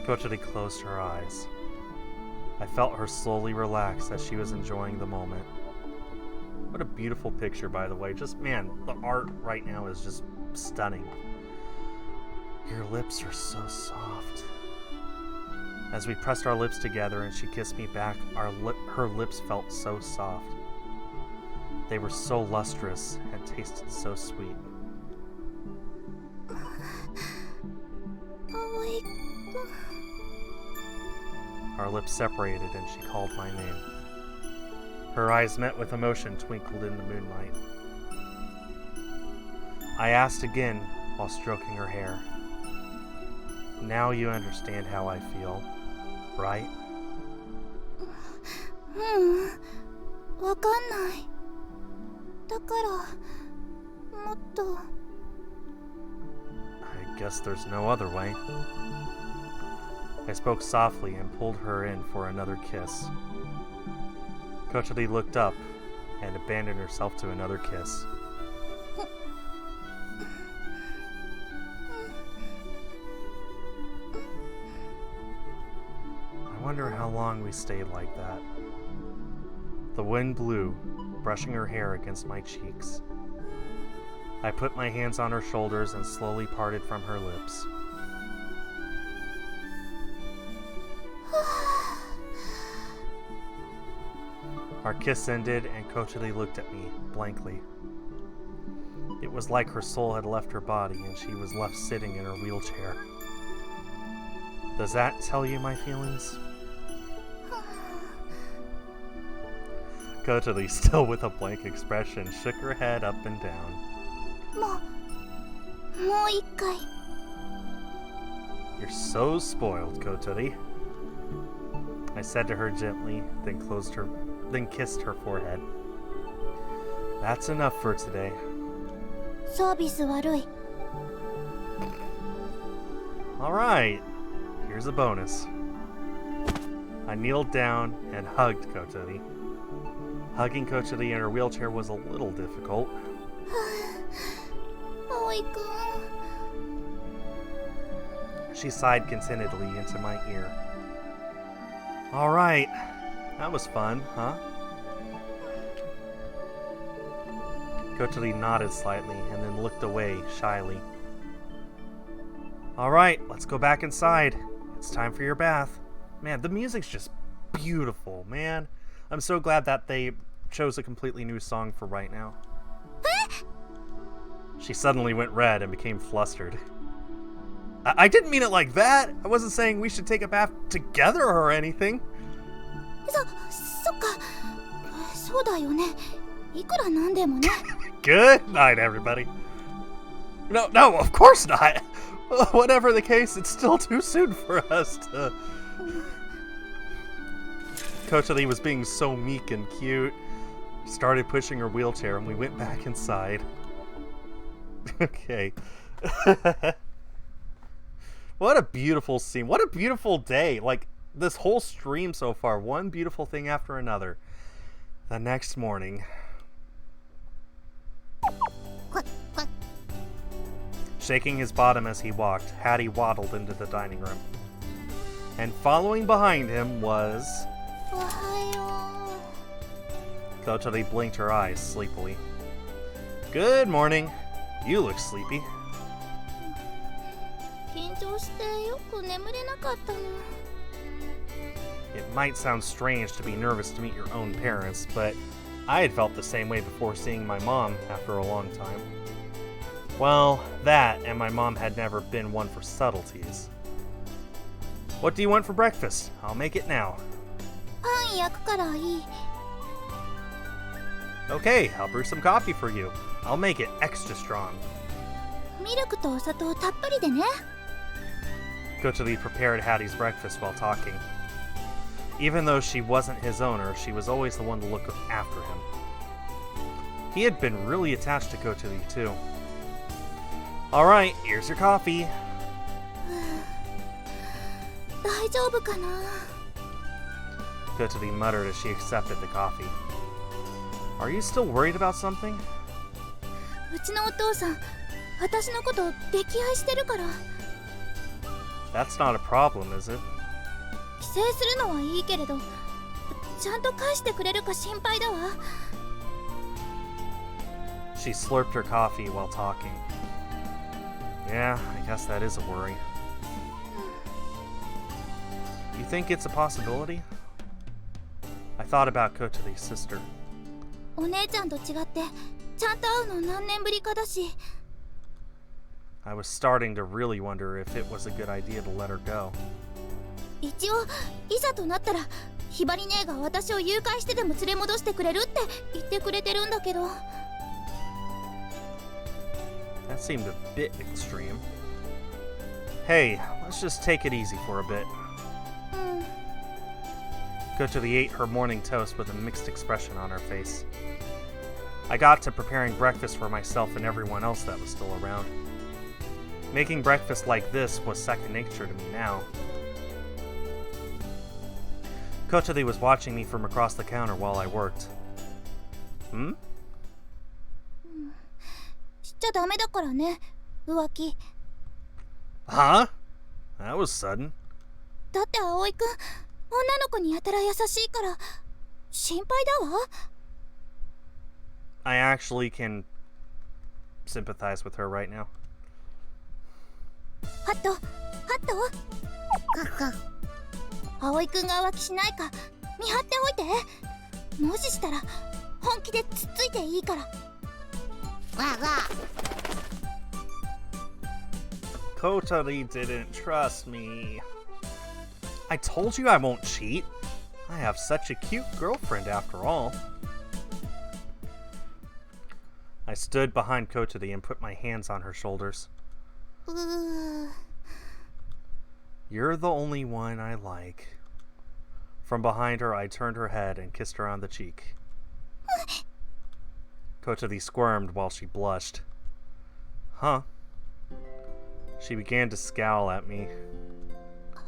Kotori closed her eyes. I felt her slowly relax as she was enjoying the moment. What a beautiful picture, by the way. Just, man, the art right now is just stunning. Your lips are so soft. As we pressed our lips together and she kissed me back, her lips felt so soft. They were so lustrous and tasted so sweet. 葵くん。 Our lips separated and she called my name. Her eyes met with emotion twinkled in the moonlight. I asked again while stroking her hair. Now you understand how I feel, right? わかんない。だからもっと。 I guess there's no other way. I spoke softly and pulled her in for another kiss. Kotori looked up and abandoned herself to another kiss. I wonder how long we stayed like that. The wind blew, brushing her hair against my cheeks. I put my hands on her shoulders and slowly parted from her lips. Our kiss ended, and Kochiri looked at me blankly. It was like her soul had left her body and she was left sitting in her wheelchair. Does that tell you my feelings? Kochiri, still with a blank expression, shook her head up and down. もう一回 You're so spoiled, Kochiri, I said to her gently, then kissed her forehead. That's enough for today. サービス悪い Alright, here's a bonus. I kneeled down and hugged Kochiri. Hugging Kochiri in her wheelchair was a little difficult. 葵くん She sighed contentedly into my ear. Alright, that was fun, huh? Kochiri nodded slightly and then looked away shyly. Alright, let's go back inside. It's time for your bath. Man, the music's just beautiful, man. I'm so glad that they chose a completely new song for right now. She suddenly went red and became flustered. I didn't mean it like that. I wasn't saying we should take a bath together or anything. そっかそうだよねいくらなんでもね Good night, everybody. No, of course not. Whatever the case, it's still too soon for us to... Kochiri was being so meek and cute. Started pushing her wheelchair and we went back inside. Okay. What a beautiful scene. What a beautiful day. Like, this whole stream so far, one beautiful thing after another. The next morning... Quack, quack. Shaking his bottom as he walked, Hattie waddled into the dining room. And following behind him was... おはよ Kochiri blinked her eyes sleepily. Good morning. You look sleepy. う緊張してよく眠れなかったの It might sound strange to be nervous to meet your own parents, but I had felt the same way before seeing my mom after a long time. Well, that and my mom had never been one for subtleties. What do you want for breakfast? I'll make it now. パン焼くからいい Okay, I'll brew some coffee for you. I'll make it extra strong. ミルクとお砂糖たっぷりでね Kochiri prepared Hattie's breakfast while talking. Even though she wasn't his owner, she was always the one to look after him. He had been really attached to Kochiri too. Alright, here's your coffee. 大丈夫かな Kochiri muttered as she accepted the coffee. Are you still worried about something? うちのお父さん私のこと溺愛してるから That's not a problem, is it? 帰省するのはいいけれどちゃんと返してくれるか心配だわ She slurped her coffee while talking. Yeah, I guess that is a worry. You think it's a possibility? I thought about Kochiri's sister. お姉ちゃんと違ってちゃんと会うの何年ぶりかだし I was starting to really wonder if it was a good idea to let her go. 一応いざとなったらひばり姉が私を誘拐してでも連れ戻してくれるって言ってくれてるんだけど That seemed a bit extreme. Hey, let's just take it easy for a bit. うん Kochiri ate her morning toast with a mixed expression on her face. I got to preparing breakfast for myself and everyone else that was still around. Making breakfast like this was second nature to me now. Kochiri was watching me from across the counter while I worked. Hmm? しちゃダメだからね浮気 Huh? That was sudden. だって葵くん女の子にやたら優しいから心配だわ。 I actually can sympathize with her right now. ハット葵くんが浮気しないか見張っておいて。もししたら本気でつっついていいから。わあ Kotari didn't trust me. I told you I won't cheat. I have such a cute girlfriend after all. I stood behind Kotari and put my hands on her shoulders. うー You're the only one I like. From behind her, I turned her head and kissed her on the cheek. Kotari squirmed while she blushed. Huh? She began to scowl at me.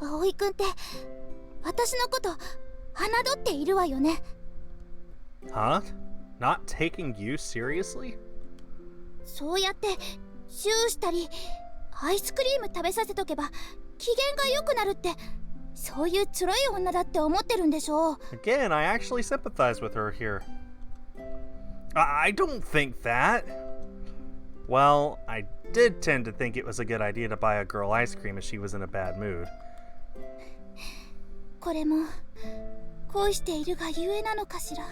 葵くんって私のこと侮っているわよね。 Huh? Not taking you seriously? そうやってシューしたりアイスクリーム食べさせとけば機嫌が良くなるって、そういうつらい女だって思ってるんでしょう。 Again, I actually sympathize with her here. I don't think that. Well, I did tend to think it was a good idea to buy a girl ice cream if she was in a bad mood. これも恋しているがゆえなのかしら。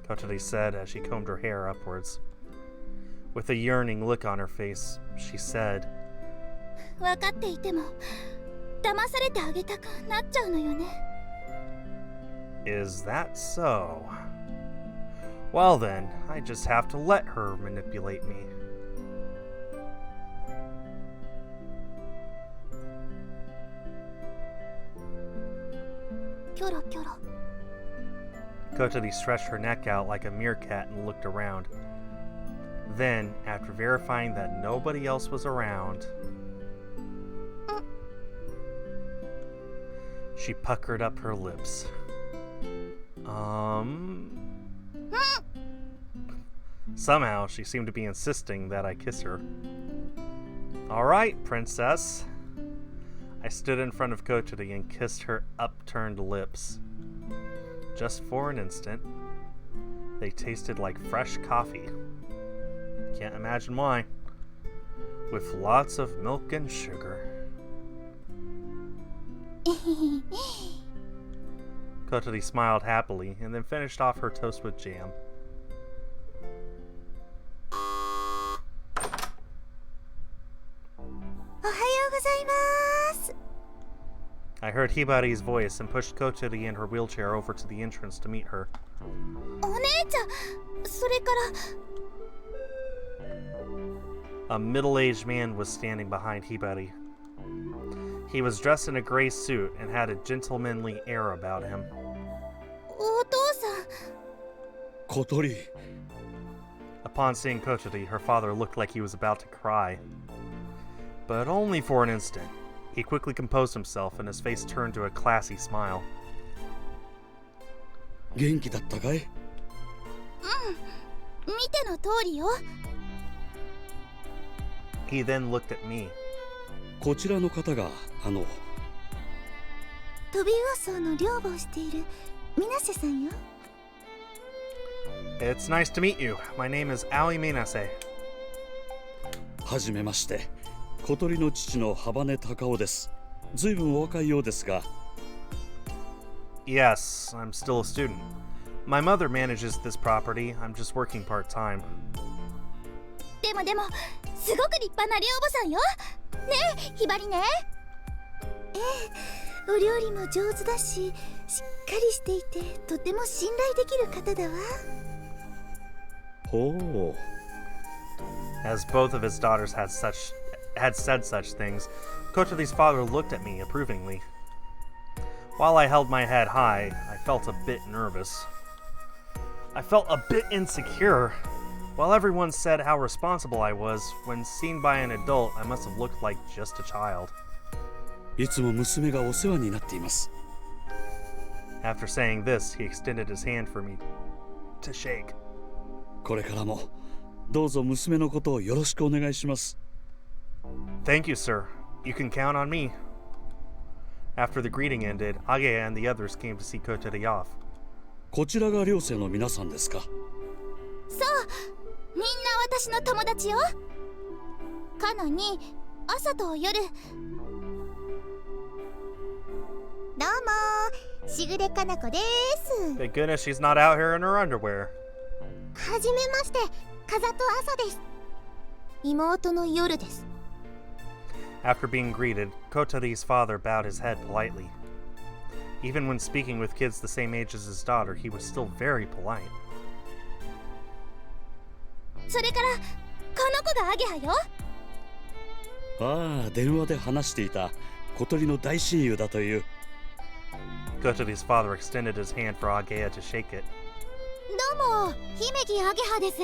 Kotari said as she combed her hair upwards. With a yearning look on her face, she said, 分かっていても騙されてあげたくなっちゃうのよね。 Is that so? Well then, I just have to let her manipulate me. Kyoro kyoro. Kotari stretched her neck out like a meerkat and looked around. Then, after verifying that nobody else was around, she puckered up her lips. Somehow, she seemed to be insisting that I kiss her. All right, princess. I stood in front of Kotari and kissed her upturned lips. Just for an instant, they tasted like fresh coffee. Can't imagine why. With lots of milk and sugar. Kotari smiled happily and then finished off her toast with jam. I heard Hibari's voice and pushed Kotari and her wheelchair over to the entrance to meet her. お姉ちゃん、それから A middle-aged man was standing behind Hibari. He was dressed in a gray suit and had a gentlemanly air about him. お父さん。小鳥 Upon seeing Kotari, her father looked like he was about to cry. But only for an instant. He quickly composed himself and his face turned to a classy smile. 元気だったかい？見ての通りよ。 He then looked at me. こちらの方がトビウオソウの寮母をしている水瀬さんよ。 It's nice to meet you. My name is Aoi Minase. はじめまして。小鳥の父の羽根隆夫です。ずいぶんお若いようですが。Yes, I'm still a student. My mother manages this property. I'm just working part-time. でもすごく立派な寮母さんよ。ねえ、ひばりね。ええ、お料理も上手だし、しっかりしていて、とても信頼できる方だわ。ほう。As both of his daughters had said such things, Kotari's father looked at me approvingly. While I held my head high, I felt a bit nervous. I felt a bit insecure. While everyone said how responsible I was, when seen by an adult, I must have looked like just a child. いつも娘がお世話になっています。 After saying this, he extended his hand for me to shake. これからもどうぞ娘のことをよろしくお願いします。 Thank you, sir. You can count on me. After the greeting ended, Agea and the others came to see Kotori off. こちらが寮生の皆さんですか。そう、みんな私の友達よ。カナに朝と夜。どうも、しぐれかなこです。 Thank goodness she's not out here in her underwear. はじめまして、風と朝です。妹の夜です。 After being greeted, Kotori's father bowed his head politely. Even when speaking with kids the same age as his daughter, he was still very polite. それから、この子がアゲハよ。ああ、電話で話していた小鳥の大親友だという。Kotori's father extended his hand for Agea to shake it. どうも、姫木アゲハです。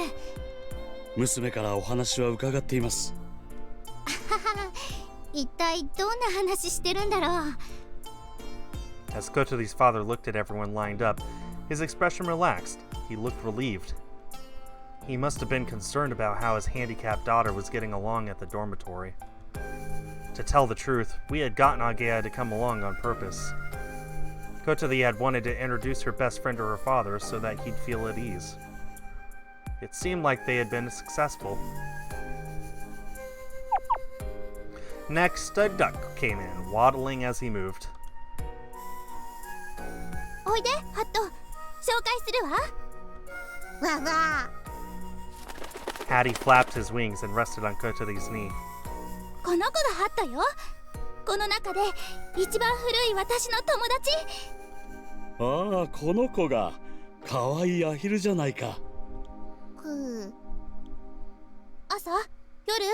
娘からお話は伺っています。一体どんな話してるんだろう。 As Kotori's father looked at everyone lined up, his expression relaxed. He looked relieved. He must have been concerned about how his handicapped daughter was getting along at the dormitory. To tell the truth, we had gotten Agea to come along on purpose. Kotori had wanted to introduce her best friend to her father so that he'd feel at ease. It seemed like they had been successful. Next, a duck came in, waddling as he moved. おいで、ハット。紹介するわ。わわ。 Hattie flapped his wings and rested on Kotori's knee. この子がハットよ。この中で一番古い私の友達。ああ、この子がかわいいアヒルじゃないか。朝、夜、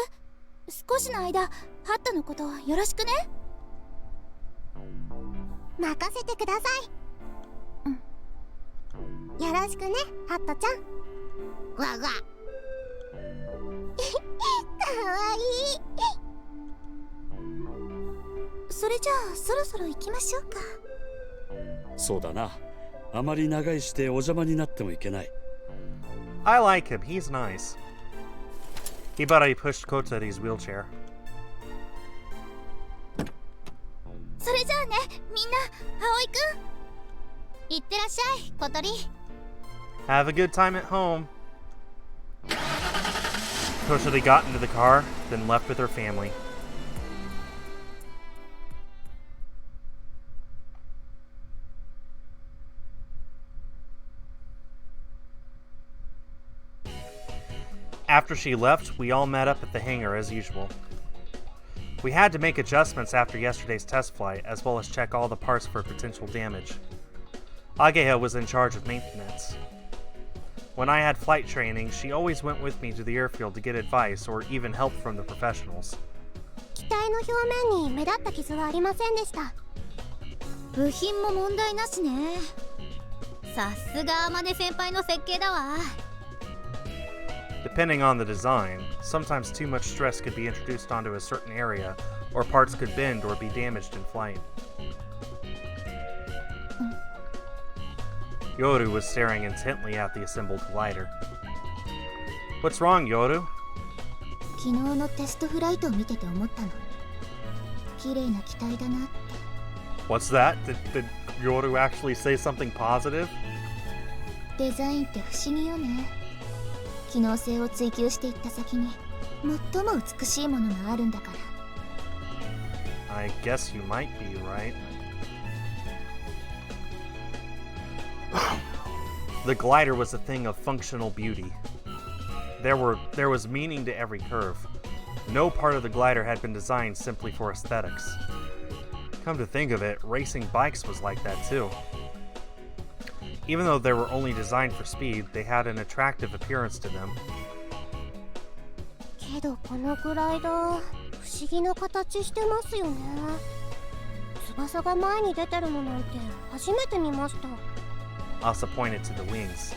少しの間、ハットのことよろしくね。任せてください。よろしくね、ハットちゃん。わわ。かわいい。それじゃあそろそろ行きましょうか。そうだな。あまり長居してお邪魔になってもいけない。I like him, he's nice. He pushed Kotori's wheelchair. それじゃあね、みんな、葵くん。いってらっしゃい、小鳥。 Have a good time at home. Kotori got into the car, then left with her family. After she left, we all met up at the hangar as usual. We had to make adjustments after yesterday's test flight, as well as check all the parts for potential damage. Agea was in charge of maintenance. When I had flight training, she always went with me to the airfield to get advice or even help from the professionals. 機体の表面に目立った傷はありませんでした。部品も問題なしね。さすが天音先輩の設計だわ。 Depending on the design, sometimes too much stress could be introduced onto a certain area, or parts could bend or be damaged in flight. Yoru was staring intently at the assembled glider. What's wrong, Yoru? 昨日のテストフライトを見てて思ったの。綺麗な機体だなって。 What's that? Did Yoru actually say something positive? デザインって不思議よね。機能性を追求していった先に最も美しいものがあるんだから。 I guess you might be right. The glider was a thing of functional beauty. There was meaning to every curve. No part of the glider had been designed simply for aesthetics. Come to think of it, racing bikes was like that too. Even though they were only designed for speed, they had an attractive appearance to them. けどこのグライダー、不思議な形してますよね。翼が前に出てるのなんて初めて見ました。 Asa pointed to the wings.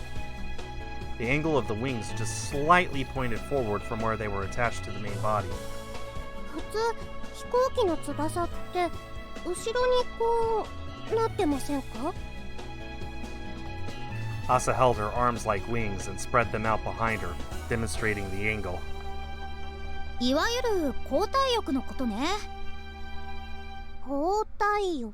The angle of the wings just slightly pointed forward from where they were attached to the main body. 普通、飛行機の翼って後ろにこうなってませんか？ Asa held her arms like wings and spread them out behind her, demonstrating the angle. いわゆる交代翼のことね。交体翼？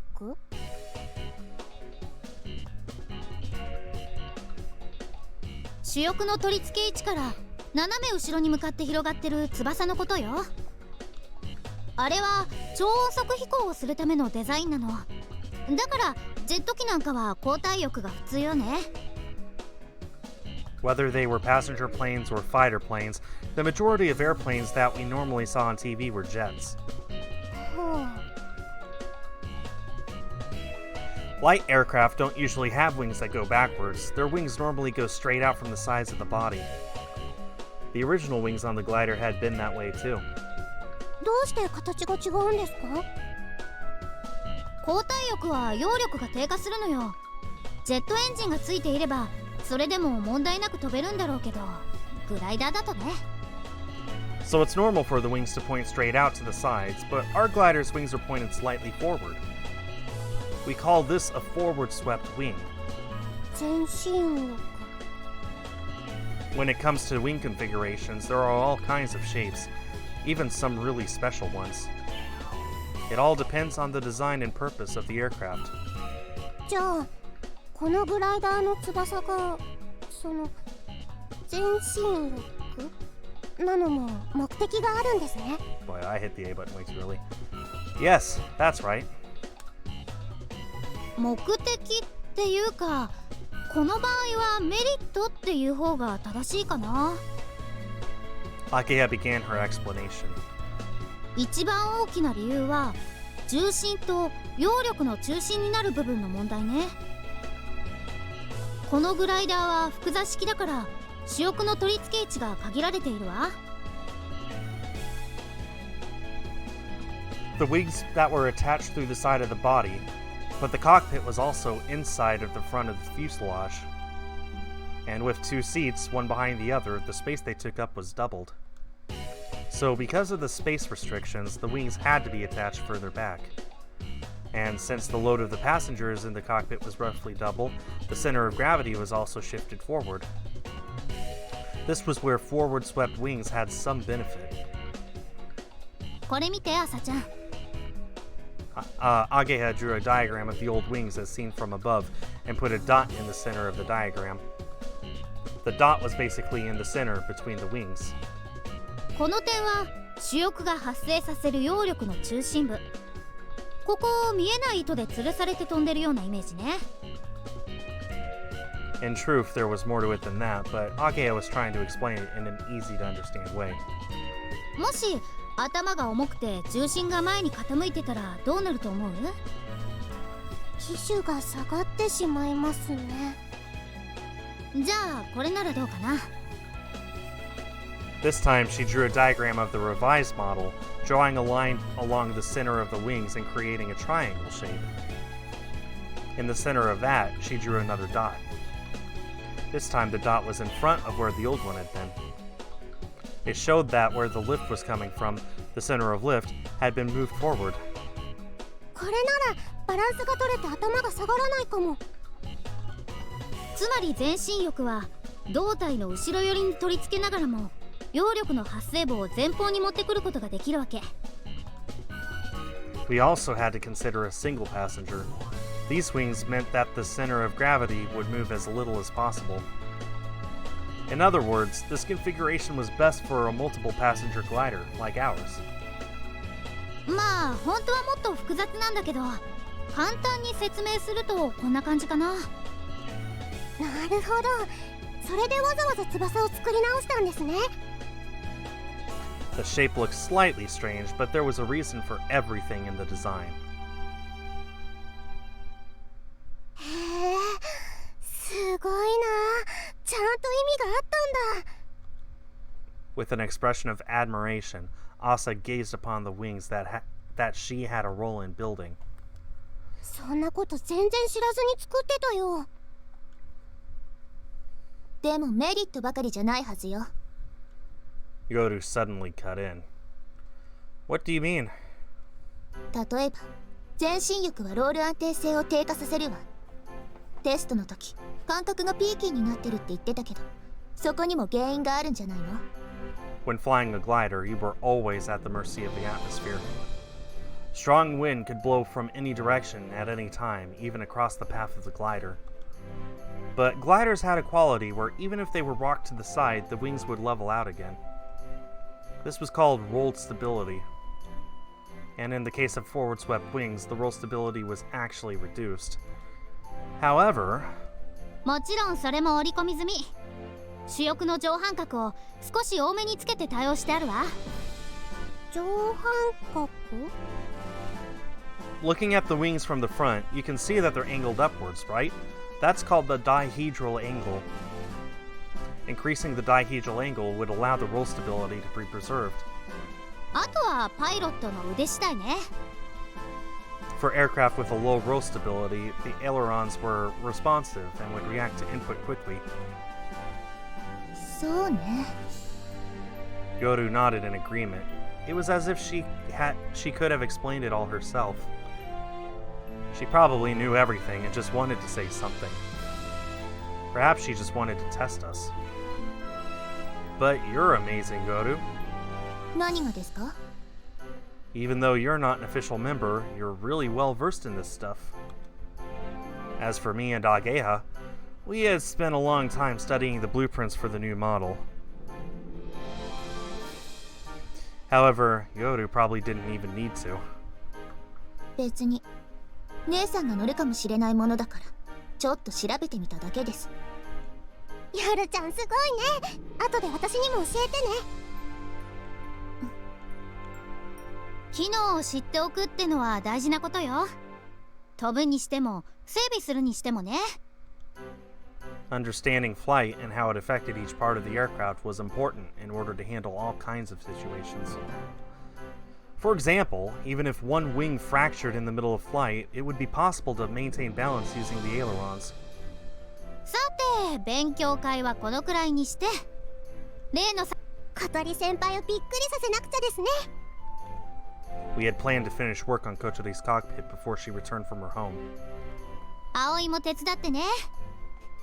主翼の取り付け位置から斜め後ろに向かって広がってる翼のことよ。あれは超音速飛行をするためのデザインなの。だからジェット機なんかは交代翼が普通よね。Whether they were passenger planes or fighter planes, the majority of airplanes that we normally saw on TV were jets. ほう。Light aircraft don't usually have wings that go backwards. Their wings normally go straight out from the sides of the body. The original wings on the glider had been that way too. どうして形が違うんですか？交代翼は揚力が低下するのよ。ジェットエンジンがついていればそれでも問題なく飛べるんだろうけど、グライダーだとね。So it's normal for the wings to point straight out to the sides, but our glider's wings are pointed slightly forward. We call this a forward swept wing. 前進翼。When it comes to wing configurations, there are all kinds of shapes, even some really special ones. It all depends on the design and purpose of the aircraft. じゃあこのグライダーの翼がその前進翼なのも目的があるんですね。Boy, I hit the A button way too early. Yes, that's right. 目的っていうか、この場合はメリットっていう方が正しいかな。Akeya began her explanation. 一番大きな理由は重心と揚力の中心になる部分の問題ね。このグライダーは複座式だから主翼の取り付け位置が限られているわ。The wings that were attached through the side of the body, but the cockpit was also inside of the front of the fuselage. And with two seats, one behind the other, the space they took up was doubled. So because of the space restrictions, the wings had to be attached further back. And since the load of the passengers in the cockpit was roughly double, the center of gravity was also shifted forward. This was where forward swept wings had some benefit. これ見て、アサちゃん。Ageha drew a diagram of the old wings as seen from above and put a dot in the center of the diagram. The dot was basically in the center between the wings. この点は主翼が発生させる揚力の中心部。ここを見えない糸で吊るされて飛んでるようなイメージね。In truth, there was more to it than that, but Ageha was trying to explain it in an easy to understand way. もし頭が重くて重心が前に傾いてたらどうなると思う？機首が下がってしまいますね。じゃあこれならどうかな。This time, she drew a diagram of the revised model, drawing a line along the center of the wings and creating a triangle shape. In the center of that, she drew another dot. This time, the dot was in front of where the old one had been. It showed that where the lift was coming from, the center of lift, had been moved forward. これならバランスが取れて頭が下がらないかも。つまり前進翼は胴体の後ろ寄りに取り付けながらも揚力の発生部を前方に持ってくることができるわけ。We also had to consider a single passenger. These wings meant that the center of gravity would move as little as possible. In other words, this configuration was best for a multiple passenger glider like ours. まあ本当はもっと複雑なんだけど、簡単に説明するとこんな感じかな。なるほど。それでわざわざ翼を作り直したんですね。The shape looked slightly strange, but there was a reason for everything in the design. へえ、すごいな。ちゃんと意味があったんだ。With an expression of admiration, Asa gazed upon the wings that she had a role in building. そんなこと全然知らずに作ってたよ。でもメリットばかりじゃないはずよ。Yoru suddenly cut in. What do you mean? 例えば前進翼はロール安定性を低下させるわ。テストの時感覚がピーキーになってるって言ってたけど、そこにも原因があるんじゃないの？ When flying a glider, you were always at the mercy of the atmosphere. Strong wind could blow from any direction at any time, even across the path of the glider. But gliders had a quality where even if they were rocked to the side, the wings would level out again. This was called rolled stability. And in the case of forward swept wings, the roll stability was actually reduced. However, もちろんそれも織り込み済み。主翼の上半角を少し多めにつけて対応してあるわ。上半角？ looking at the wings from the front, you can see that they're angled upwards, right? That's called the dihedral angle. Increasing the dihedral angle would allow the roll stability to be preserved. あとはパイロットの腕次第ね。For aircraft with a low roll stability, the ailerons were responsive and would react to input quickly. そうね。 Yoru nodded in agreement. It was as if she could have explained it all herself. She probably knew everything and just wanted to say something. Perhaps she just wanted to test us. But you're amazing, Yoru. 何がですか? Even though you're not an official member, you're really well versed in this stuff. As for me and Ageha, we had spent a long time studying the blueprints for the new model. However, Yoru probably didn't even need to. 別に姉さんが乗るかもしれないものだからちょっと調べてみただけです。ヨルちゃんすごいね。後で私にも教えてね。機能を知っておくってのは大事なことよ。飛ぶにしても整備するにしてもね。Understanding flight and how it affected each part of the aircraft was important in order to handle all kinds of situations. For example, even if one wing fractured in the middle of flight, it would be possible to maintain balance using the ailerons. さて、勉強会はこのくらいにして、例の小鳥先輩をびっくりさせなくちゃですね。We had planned to finish work on Kotori's cockpit before she returned from her home. 葵も手伝ってね。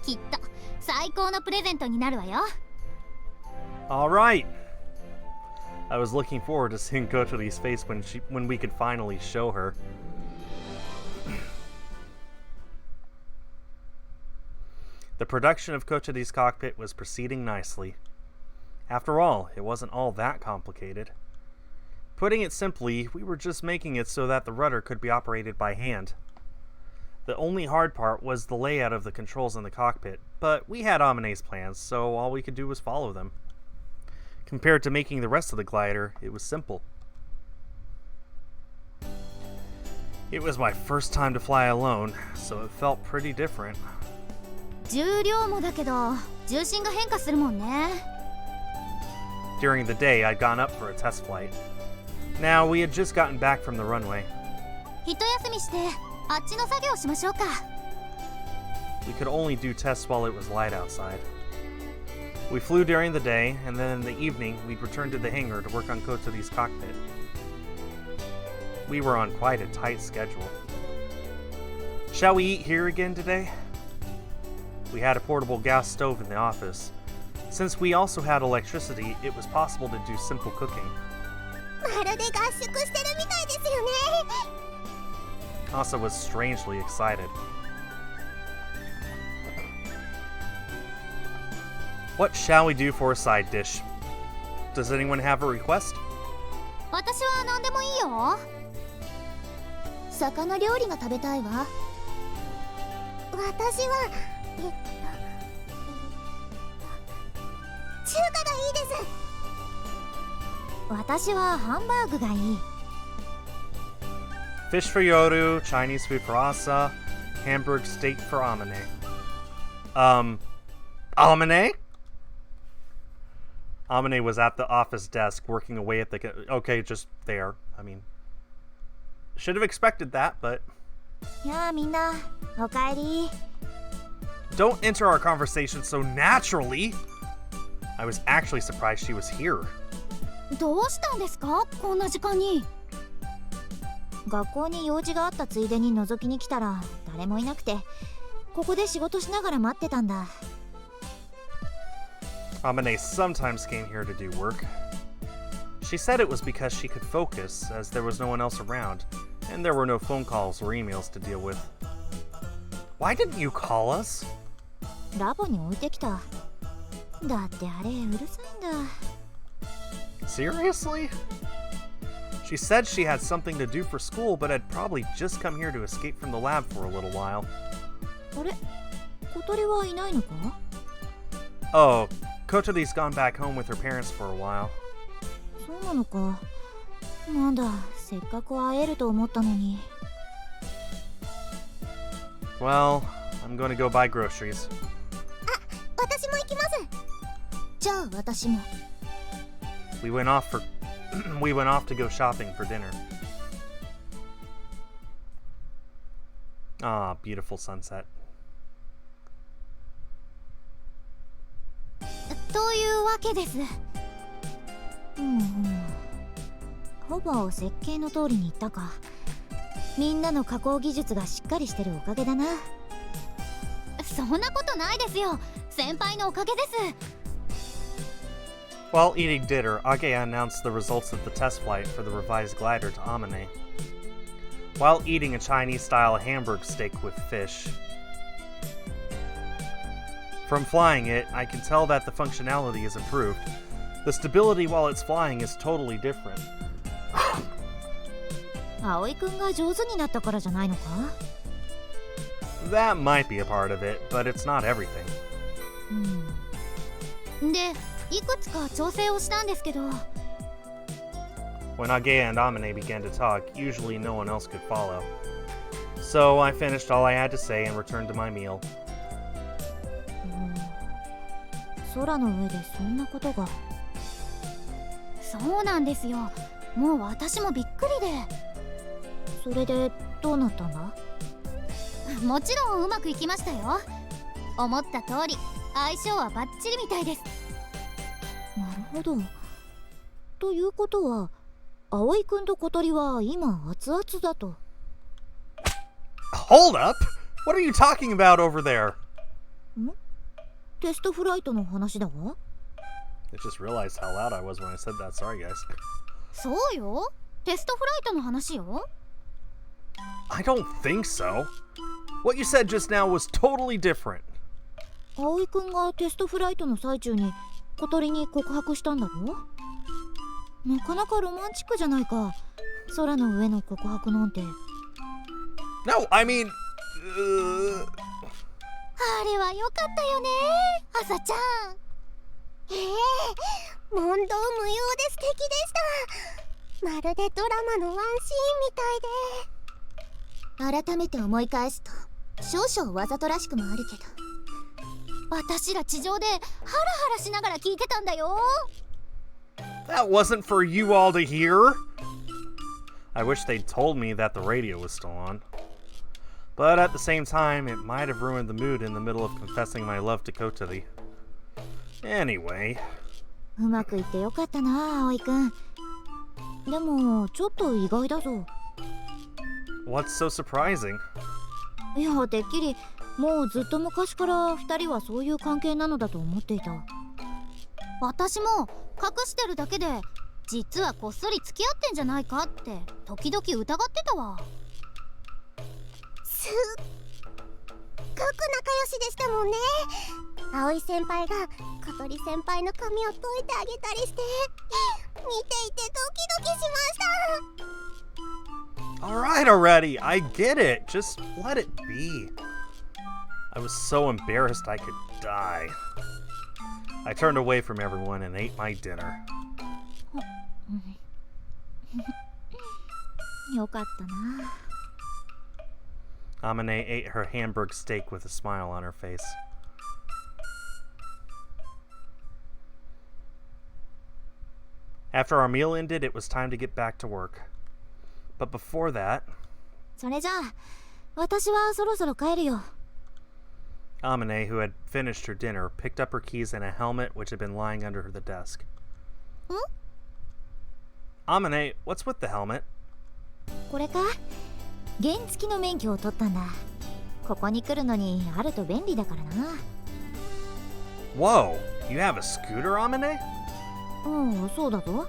きっと最高のプレゼントになるわよ。All right. I was looking forward to seeing Kotori's face when we could finally show her. The production of Kotori's cockpit was proceeding nicely. After all, it wasn't all that complicated. Putting it simply, we were just making it so that the rudder could be operated by hand. The only hard part was the layout of the controls in the cockpit, but we had Amine's plans, so all we could do was follow them. Compared to making the rest of the glider, it was simple. It was my first time to fly alone, so it felt pretty different. 重量もだけど、重心が変化するもんね。During the day, I'd gone up for a test flight. Now, we had just gotten back from the runway. 一休みして、あっちの作業しましょうか。We could only do tests while it was light outside. We flew during the day, and then in the evening, we'd return to the hangar to work on Kotori's cockpit. We were on quite a tight schedule. Shall we eat here again today? We had a portable gas stove in the office. Since we also had electricity, it was possible to do simple cooking. まるで合宿してるみたいですよね。Asa was strangely excited. What shall we do for a side dish? Does anyone have a request? 私は何でもいいよ。魚料理が食べたいわ。私は中華がいいです。私はハンバーグがいい。Fish for Yoru, Chinese food for Asa, Hamburg steak for Amane. Amane? Amane was at the office desk working away at the... Okay, just there. I mean... Should have expected that, but... やあみんな、おかえり。Don't enter our conversation so naturally! I was actually surprised she was here. どうしたんですかこんな時間に。学校に用事があったついでに覗きに来たら誰もいなくて、ここで仕事しながら待ってたんだ。Amane sometimes came here to do work. She said it was because she could focus, as there was no one else around, And there were no phone calls or emails to deal with. Why didn't you call us? ラボに置いてきた。だってあれうるさいんだ。 Seriously? She said she had something to do for school, but had probably just come here to escape from the lab for a little while. あれ、小鳥はいないのか？ Oh, Kotori's gone back home with her parents for a while. そうなのか。なんだ、せっかく会えると思ったのに。Well, I'm going to go buy groceries. 私も行きます。じゃあ私も。We went off to go shopping for dinner. Ah, beautiful sunset. というわけです。ほぼ設計の通りに言ったか。みんなの加工技術がしっかりしてるおかげだな。そんなことないですよ。先輩のおかげです。While eating dinner, Age announced the results of the test flight for the revised glider to Amane. While eating a Chinese-style hamburg steak with fish. From flying it, I can tell that the functionality is improved. The stability while it's flying is totally different. 葵くんが上手になったからじゃないのか？ That might be a part of it, but it's not everything. で、いくつか調整をしたんですけど。When Age and Amane began to talk, usually no one else could follow. So I finished all I had to say and returned to my meal. 空の上でそんなことが。そうなんですよ。もう私もびっくりで。それでどうなったんだ？もちろんうまくいきましたよ。思った通り相性はバッチリみたいです。なるほど。ということは葵くんと小鳥は今熱々だと。 Hold up! What are you talking about over there? ん？テストフライトの話だわ。 I just realized how loud I was when I said that. Sorry, guys. そうよ。テストフライトの話よ。I don't think so. What you said just now was totally different. 葵くんがテストフライトの最中に小鳥に告白したんだろ？なかなかロマンチックじゃないか。空の上の告白なんて。No, I mean... あれは良かったよね、朝ちゃん。問答無用で素敵でした。まるでドラマのワンシーンみたいで。改めて思い返すと少々わざとらしくもあるけど、私ら地上でハラハラしながら聞いてたんだよ。 That wasn't for you all to hear. I wish they'd told me that the radio was still on. But at the same time, it might have ruined the mood in the middle of confessing my love to Kotori. Anyway. うまくいってよかったな、葵くん。でもちょっと意外だぞ。 What's so surprising? いや、てっきりもうずっと昔から2人はそういう関係なのだと思っていた。私も隠してるだけで実はこっそり付き合ってんじゃないかって時々疑ってたわ。すっごく仲良しでしたもんね。葵先輩が小鳥先輩の髪を解いてあげたりして、見ていてドキドキしました。 Alright already, I get it. Just let it be. I was so embarrassed I could die. I turned away from everyone and ate my dinner. よかったな。 Amane ate her hamburg steak with a smile on her face. After our meal ended, it was time to get back to work. But before that... それじゃあ、私はそろそろ帰るよ。 Amane, who had finished her dinner, picked up her keys and a helmet which had been lying under the desk. Amane, what's with the helmet? これか？原付の免許を取ったんだ。ここに来るのにあると便利だからな。 Whoa, you have a scooter, Amane? うん、そうだぞ。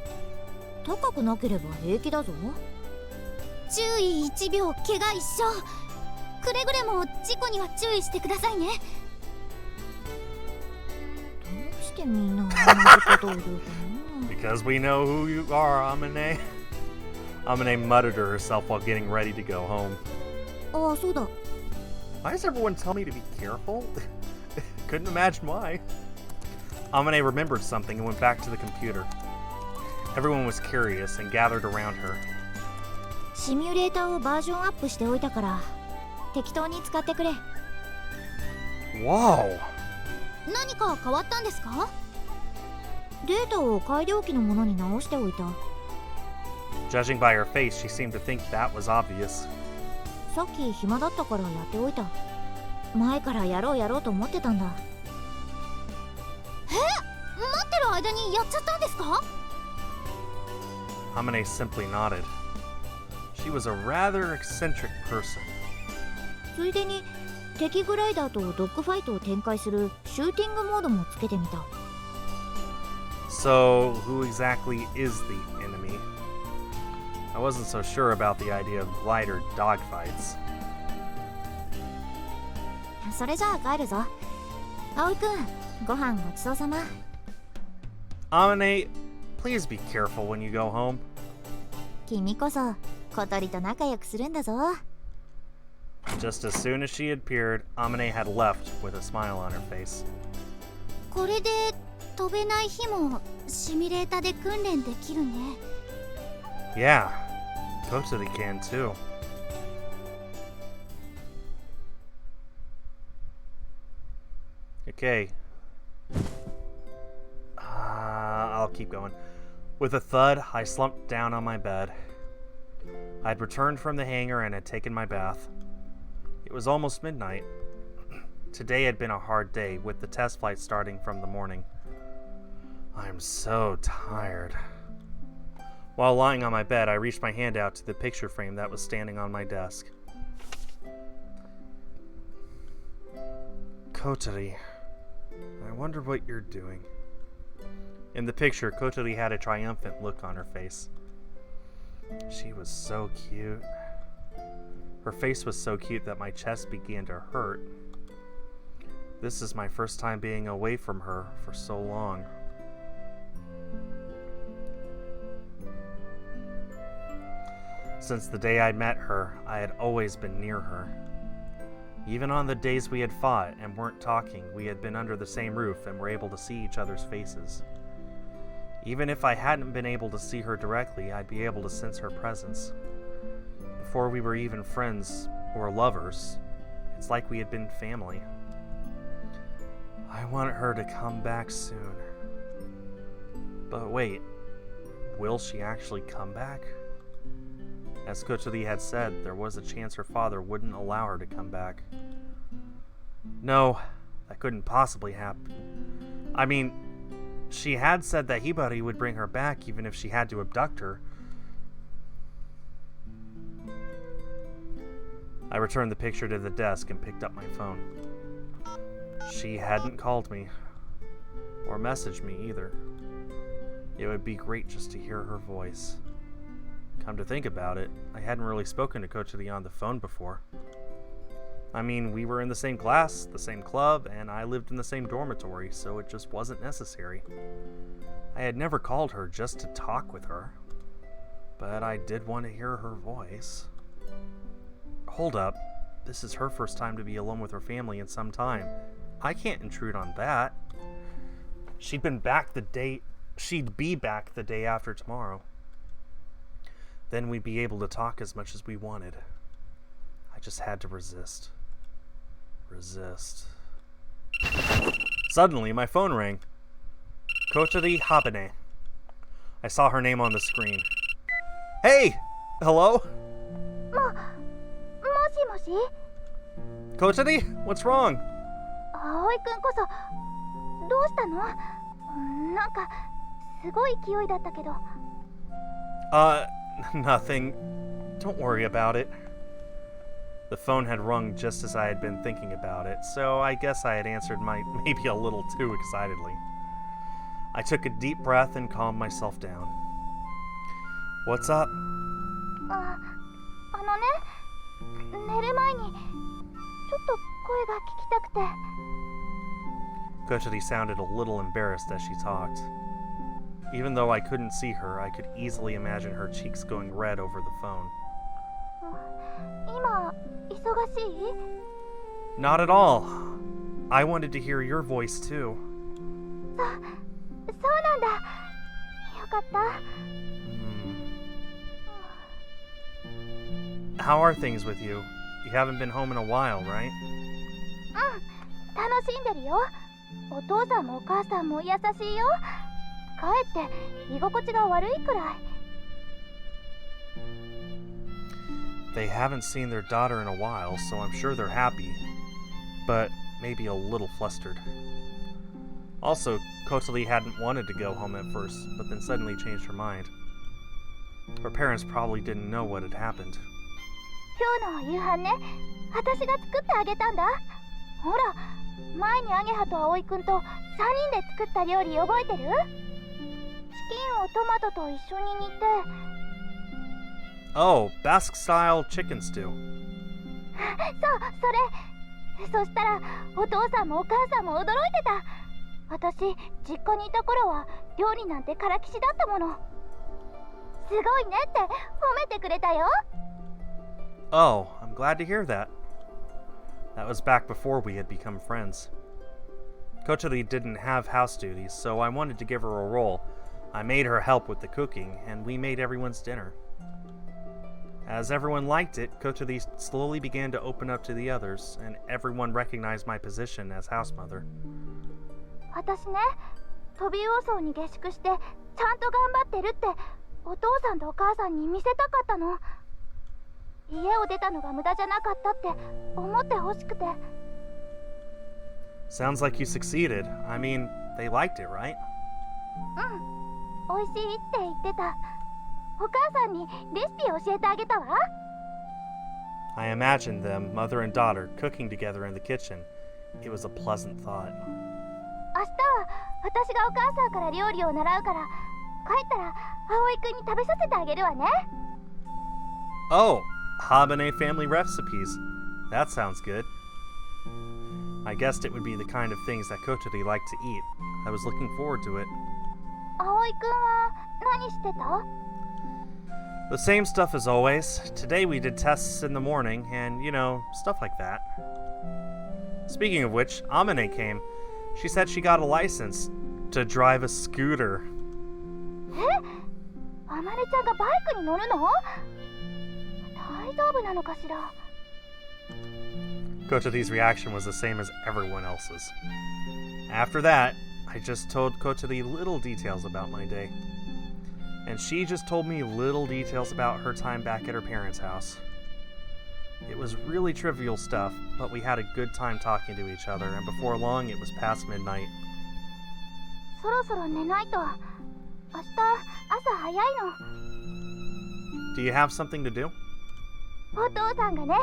高くなければ平気だぞ。注意1秒怪我一生。くれぐれも事故には注意してくださいね。どうしてみんな同じことを言うかな。 Because we know who you are, Amane. Amane muttered to herself while getting ready to go home. ああ、そうだ。 Why does everyone tell me to be careful? Couldn't imagine why. Amane remembered something and went back to the computer. Everyone was curious and gathered around her. シミュレーターをバージョンアップしておいたから適当に使ってくれ。 Whoa! 何か変わったんですか？データを改良機のものに直しておいた。 Judging by her face, she seemed to think that was obvious. さっき暇だったからやっておいた。前からやろうと思ってたんだ。待ってる間にやっちゃったんですか？ Amane simply nodded. She was a rather eccentric person. ついでに敵グライダーとドッグファイトを展開するシューティングモードもつけてみた。 So, who exactly is the enemy? I wasn't so sure about the idea of glider dogfights. それじゃあ帰るぞ。葵くん、ご飯ごちそうさま。 Amane, please be careful when you go home. 君こそ小鳥と仲良くするんだぞ。 Just as soon as she appeared, Amane had left with a smile on her face. これで飛べない日もシミュレーターで訓練できるね。 Yeah, Kotori can too. Okay. I'll keep going. With a thud, I slumped down on my bed. I'd returned from the hangar and had taken my bath. It was almost midnight. Today had been a hard day, with the test flight starting from the morning. I'm so tired. While lying on my bed, I reached my hand out to the picture frame that was standing on my desk. Kotori, I wonder what you're doing. In the picture, Kotori had a triumphant look on her face. She was so cute. Her face was so cute that my chest began to hurt. This is my first time being away from her for so long. Since the day I met her, I had always been near her. Even on the days we had fought and weren't talking, we had been under the same roof and were able to see each other's faces. Even if I hadn't been able to see her directly, I'd be able to sense her presence. Before we were even friends or lovers, it's like we had been family. I want her to come back soon. But wait, will she actually come back? As Kotori had said, there was a chance her father wouldn't allow her to come back. No, that couldn't possibly happen. I mean, she had said that Hibari would bring her back even if she had to abduct her. I returned the picture to the desk and picked up my phone. She hadn't called me, or messaged me either. It would be great just to hear her voice. Come to think about it, I hadn't really spoken to Kotori on the phone before. I mean, we were in the same class, the same club, and I lived in the same dormitory, so it just wasn't necessary. I had never called her just to talk with her, but I did want to hear her voice. Hold up, this is her first time to be alone with her family in some time. I can't intrude on that. She'd be back the day after tomorrow. Then we'd be able to talk as much as we wanted. I just had to resist. Suddenly, my phone rang. Kotori Habane. I saw her name on the screen. Hey! Hello? もしもし Kotori? What's wrong? 葵くんこそどうしたの？なんかすごい勢いだったけど。Nothing. Don't worry about it. The phone had rung just as I had been thinking about it, so I guess I had answered maybe a little too excitedly. I took a deep breath and calmed myself down. What's up? 寝る前にちょっと声が聞きたくて。 Kochiri sounded a little embarrassed as she talked. Even though I couldn't see her, I could easily imagine her cheeks going red over the phone. 今忙しい？ Not at all. I wanted to hear your voice too. そうなんだ。よかった。How are things with you? You haven't been home in a while, right? 楽しんでるよ。お父さんもお母さんも優しいよ。かえって居心地が悪いくらい。 They haven't seen their daughter in a while, so I'm sure they're happy. But maybe a little flustered. Also, Kochiri hadn't wanted to go home at first, but then suddenly changed her mind. Her parents probably didn't know what had happened. 今日の夕飯ね、私が作ってあげたんだ。ほら、前にアゲハと葵くんと3人で作った料理覚えてる？チキンをトマトと一緒に煮て。 Oh, Basque-style chicken stew. そう、それ。そしたらお父さんもお母さんも驚いてた。私、実家にいた頃は料理なんてからきしだったもの。すごいねって褒めてくれたよ。 Oh, I'm glad to hear that. That was back before we had become friends. Kochiri didn't have house duties, so I wanted to give her a role. I made her help with the cooking, and we made everyone's dinner. As everyone liked it, Kochiri slowly began to open up to the others, and everyone recognized my position as house mother. 私ね、トビウオ荘に下宿してちゃんと頑張ってるってお父さんとお母さんに見せたかったの。家を出たのが無駄じゃなかったって思ってほしくて。 Sounds like you succeeded. I mean, they liked it, right? 美味しいって言ってた。お母さんにレシピ教えてあげたわ。 I imagined them, mother and daughter, cooking together in the kitchen. It was a pleasant thought. 明日は私がお母さんから料理を習うから、帰ったら葵くんに食べさせてあげるわね。 Oh, Habane family recipes. That sounds good. I guessed it would be the kind of things that Kochiri liked to eat. I was looking forward to it. 葵くんは何してた？ The same stuff as always. Today we did tests in the morning and, stuff like that. Speaking of which, Amane came. She said she got a license to drive a scooter. あまねちゃんがバイクに乗るの？大丈夫なのかしら？ Kochiri's reaction was the same as everyone else's. After that, I just told Kochiri little details about my day. And she just told me little details about her time back at her parents' house. It was really trivial stuff, but we had a good time talking to each other, and before long it was past midnight. そろそろ寝ないと。明日朝早いの。 Do you have something to do? お父さんがね、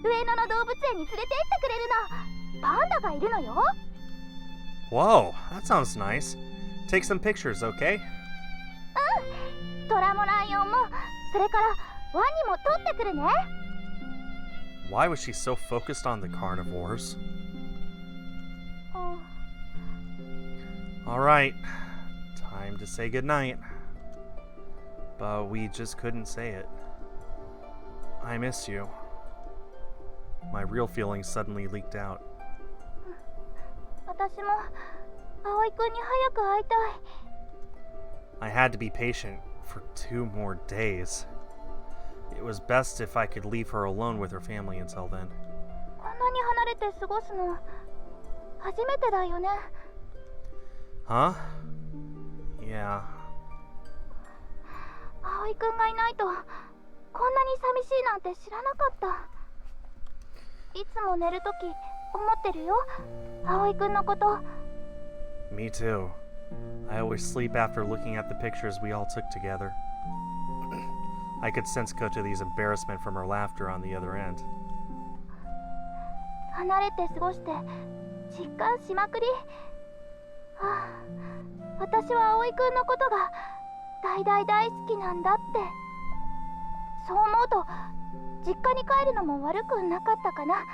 上野の動物園に連れて行ってくれるの。パンダがいるのよ。 Whoa, that sounds nice. Take some pictures, okay? トラもライオンも、それからワニも撮ってくるね。 Why was she so focused on the carnivores? Alright, time to say goodnight. But we just couldn't say it. I miss you. My real feelings suddenly leaked out. 私も葵くんに早く会いたい。 I had to be patient for 2 more days. It was best if I could leave her alone with her family until then. こんなに離れて過ごすの初めてだよね。 Huh? Yeah. 葵くんがいないとこんなに寂しいなんて知らなかった。いつも寝るとき思ってるよ、葵くんのこと。 Me too. I always sleep after looking at the pictures we all took together. I could sense Kochiri's embarrassment from her laughter on the other end. 離れて過ごして実感しまくり。私は葵くんのことが大好きなんだって。そう思うと実家に帰るのも悪くなかったかな。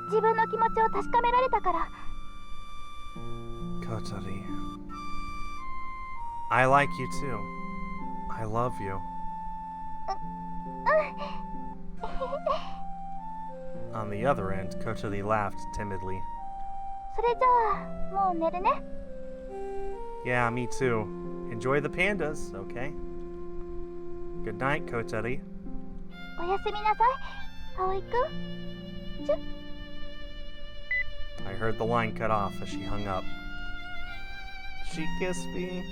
自分の気持ちを確かめられたから。 Kotari. I like you too. I love you. On the other end, Kotari laughed timidly. それじゃあもう寝るね。 Yeah, me too. Enjoy the pandas, okay? Good night, Kotari. おやすみなさい、葵くん。チュッ。 I heard the line cut off as she hung up. She kissed me.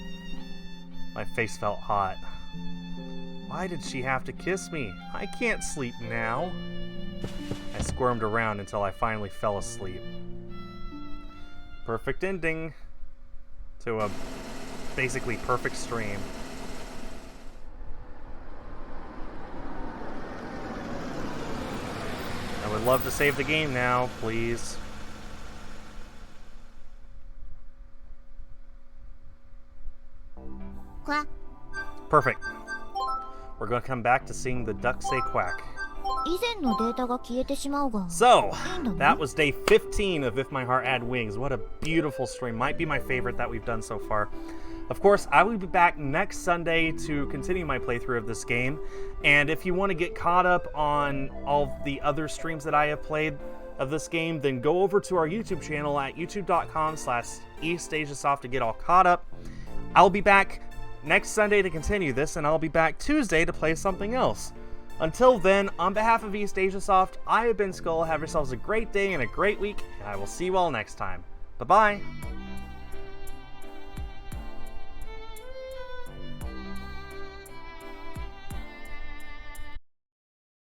My face felt hot. Why did she have to kiss me? I can't sleep now. I squirmed around until I finally fell asleep. Perfect ending to a basically perfect stream. I would love to save the game now, please. Quack. Perfect. We're going to come back to seeing the duck say quack. 以前のデータが消えてしまうが。 So, いいんだね。 that was day 15 of If My Heart Had Wings. What a beautiful stream. Might be my favorite that we've done so far. Of course, I will be back next Sunday to continue my playthrough of this game. And if you want to get caught up on all the other streams that I have played of this game, then go over to our YouTube channel at youtube.com/EastAsiaSoft to get all caught up. I'll be back next Sunday to continue this, and I'll be back Tuesday to play something else. Until then, on behalf of East Asia Soft, I have been Skull. Have yourselves a great day and a great week, and I will see you all next time. Bye-bye!